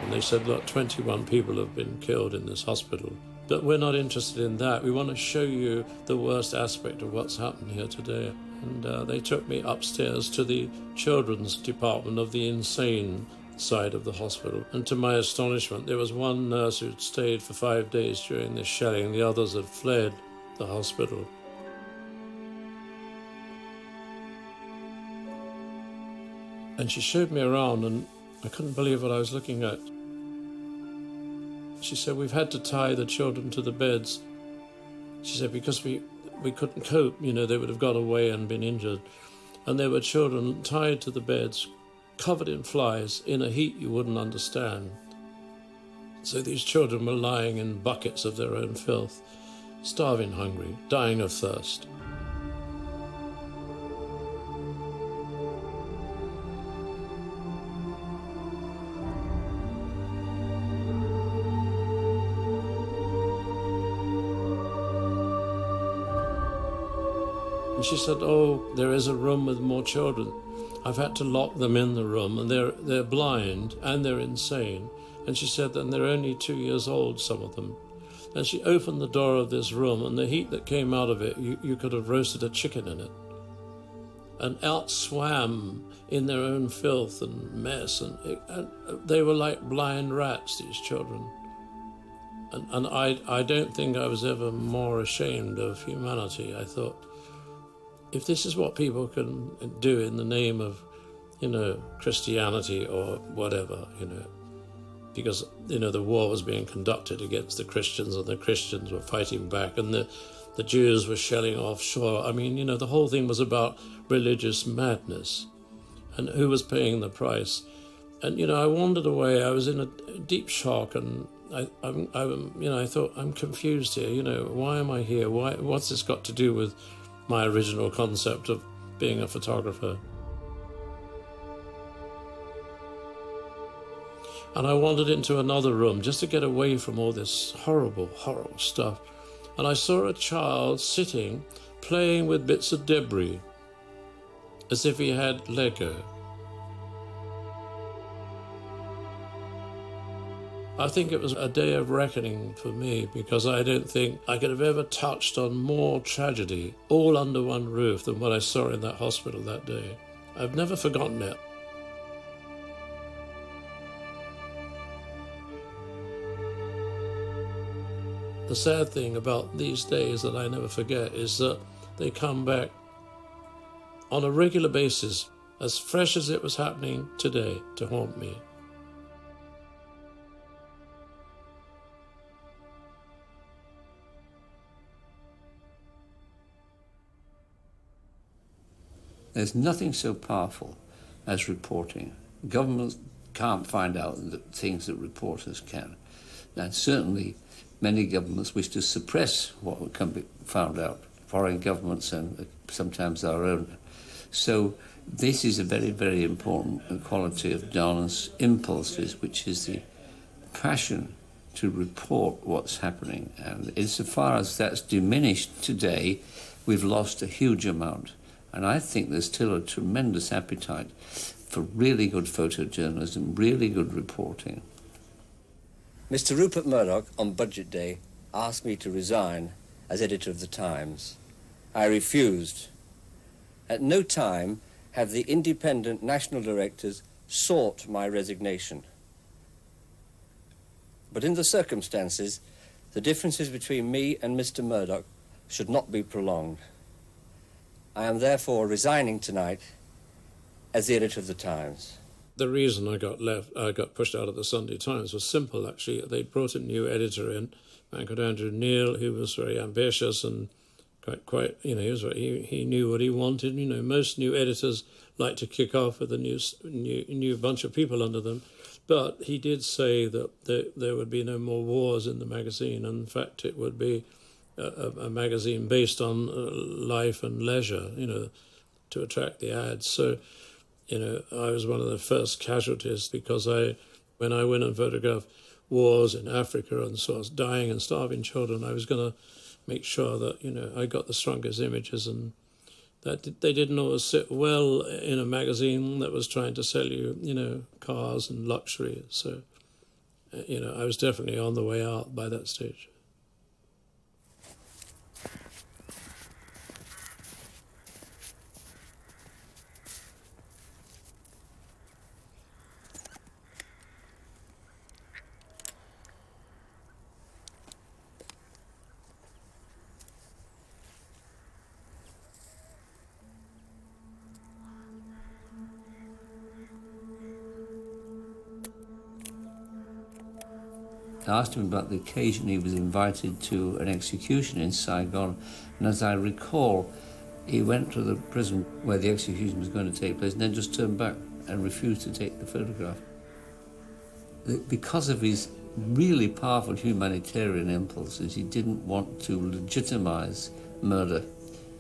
And they said, look, 21 people have been killed in this hospital. But we're not interested in that. We want to show you the worst aspect of what's happened here today. And they took me upstairs to the children's department of the insane side of the hospital. And to my astonishment, there was one nurse who'd stayed for 5 days during this shelling. The others had fled the hospital. And she showed me around, and I couldn't believe what I was looking at. She said, we've had to tie the children to the beds. She said, because we couldn't cope, they would have got away and been injured. And there were children tied to the beds, covered in flies, in a heat you wouldn't understand. So these children were lying in buckets of their own filth, starving hungry, dying of thirst. And she said, oh, there is a room with more children. I've had to lock them in the room, and they're blind and they're insane. And she said that they're only 2 years old, some of them. And she opened the door of this room, and the heat that came out of it, you could have roasted a chicken in it. And out swam in their own filth and mess, and they were like blind rats, these children. And I don't think I was ever more ashamed of humanity. I thought, if this is what people can do in the name of, Christianity or whatever, because, the war was being conducted against the Christians, and the Christians were fighting back, and the Jews were shelling offshore. I mean, the whole thing was about religious madness and who was paying the price. And, I wandered away. I was in a deep shock, and I thought, I'm confused here. Why am I here? What's this got to do with my original concept of being a photographer? And I wandered into another room just to get away from all this horrible, horrible stuff. And I saw a child sitting, playing with bits of debris, as if he had Lego. I think it was a day of reckoning for me, because I don't think I could have ever touched on more tragedy, all under one roof, than what I saw in that hospital that day. I've never forgotten it. The sad thing about these days that I never forget is that they come back on a regular basis, as fresh as it was happening today, to haunt me. There's nothing so powerful as reporting. Governments can't find out the things that reporters can. And certainly many governments wish to suppress what can be found out, foreign governments and sometimes our own. So this is a very, very important quality of Don's impulses, which is the passion to report what's happening. And insofar as that's diminished today, we've lost a huge amount. And I think there's still a tremendous appetite for really good photojournalism, really good reporting. Mr. Rupert Murdoch, on Budget Day, asked me to resign as editor of the Times. I refused. At no time have the independent national directors sought my resignation. But in the circumstances, the differences between me and Mr. Murdoch should not be prolonged. I am therefore resigning tonight as the editor of the Times. The reason I got pushed out of the Sunday Times was simple, actually. They brought a new editor in, a man called Andrew Neil, who was very ambitious and quite he knew what he wanted. You know, most new editors like to kick off with a new bunch of people under them. But he did say that there would be no more wars in the magazine. In fact, it would be a magazine based on life and leisure, you know, to attract the ads. So, you know, I was one of the first casualties because when I went and photographed wars in Africa and saw dying and starving children, I was going to make sure that, you know, I got the strongest images, and that they didn't always sit well in a magazine that was trying to sell you, you know, cars and luxury. So, you know, I was definitely on the way out by that stage. I asked him about the occasion he was invited to an execution in Saigon, and as I recall, he went to the prison where the execution was going to take place and then just turned back and refused to take the photograph. Because of his really powerful humanitarian impulses, he didn't want to legitimize murder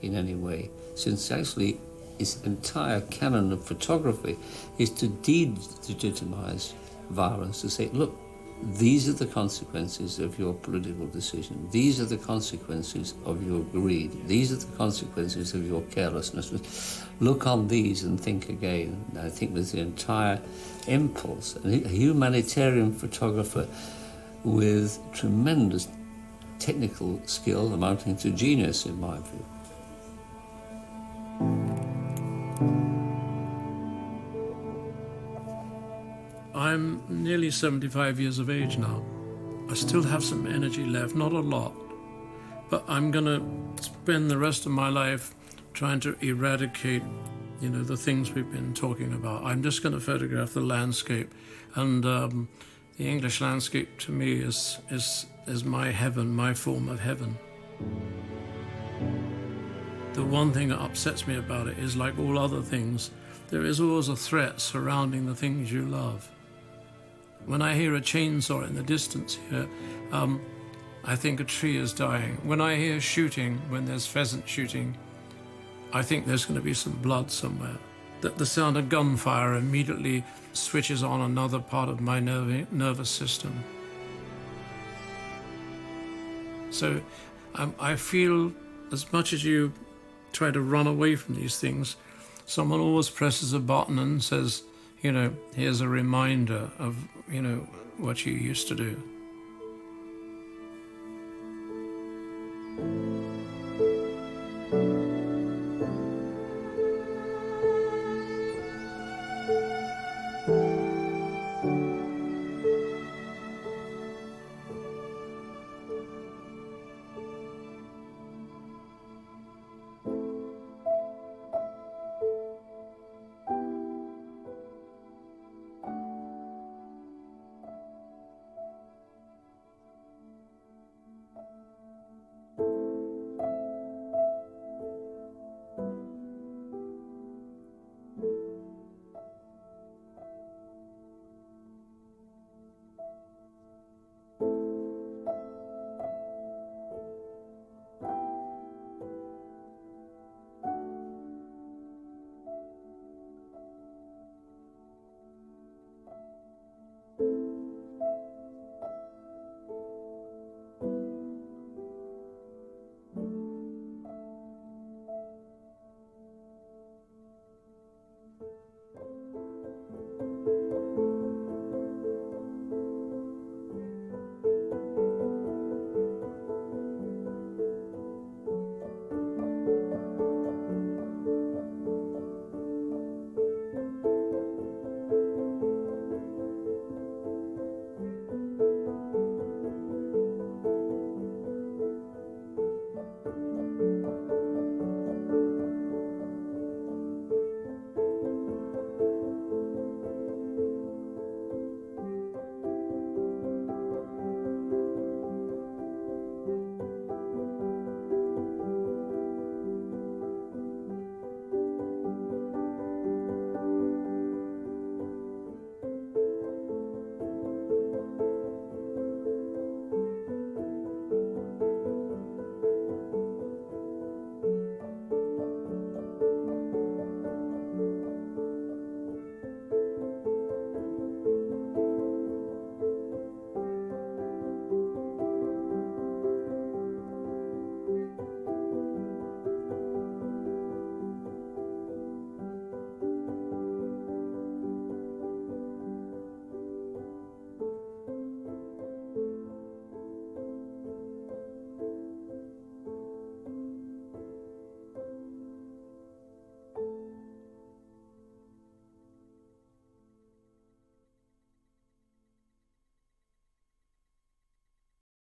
in any way, since actually his entire canon of photography is to delegitimize violence, to say, look, these are the consequences of your political decision. These are the consequences of your greed. These are the consequences of your carelessness. Look on these and think again. I think there's the entire impulse. A humanitarian photographer with tremendous technical skill amounting to genius, in my view. I'm nearly 75 years of age now. I still have some energy left, not a lot, but I'm going to spend the rest of my life trying to eradicate, you know, the things we've been talking about. I'm just going to photograph the landscape, and the English landscape to me is my heaven, my form of heaven. The one thing that upsets me about it is, like all other things, there is always a threat surrounding the things you love. When I hear a chainsaw in the distance here, I think a tree is dying. When I hear shooting, when there's pheasant shooting, I think there's going to be some blood somewhere. The sound of gunfire immediately switches on another part of my nervous system. So I feel, as much as you try to run away from these things, someone always presses a button and says, you know, here's a reminder of, you know, what you used to do.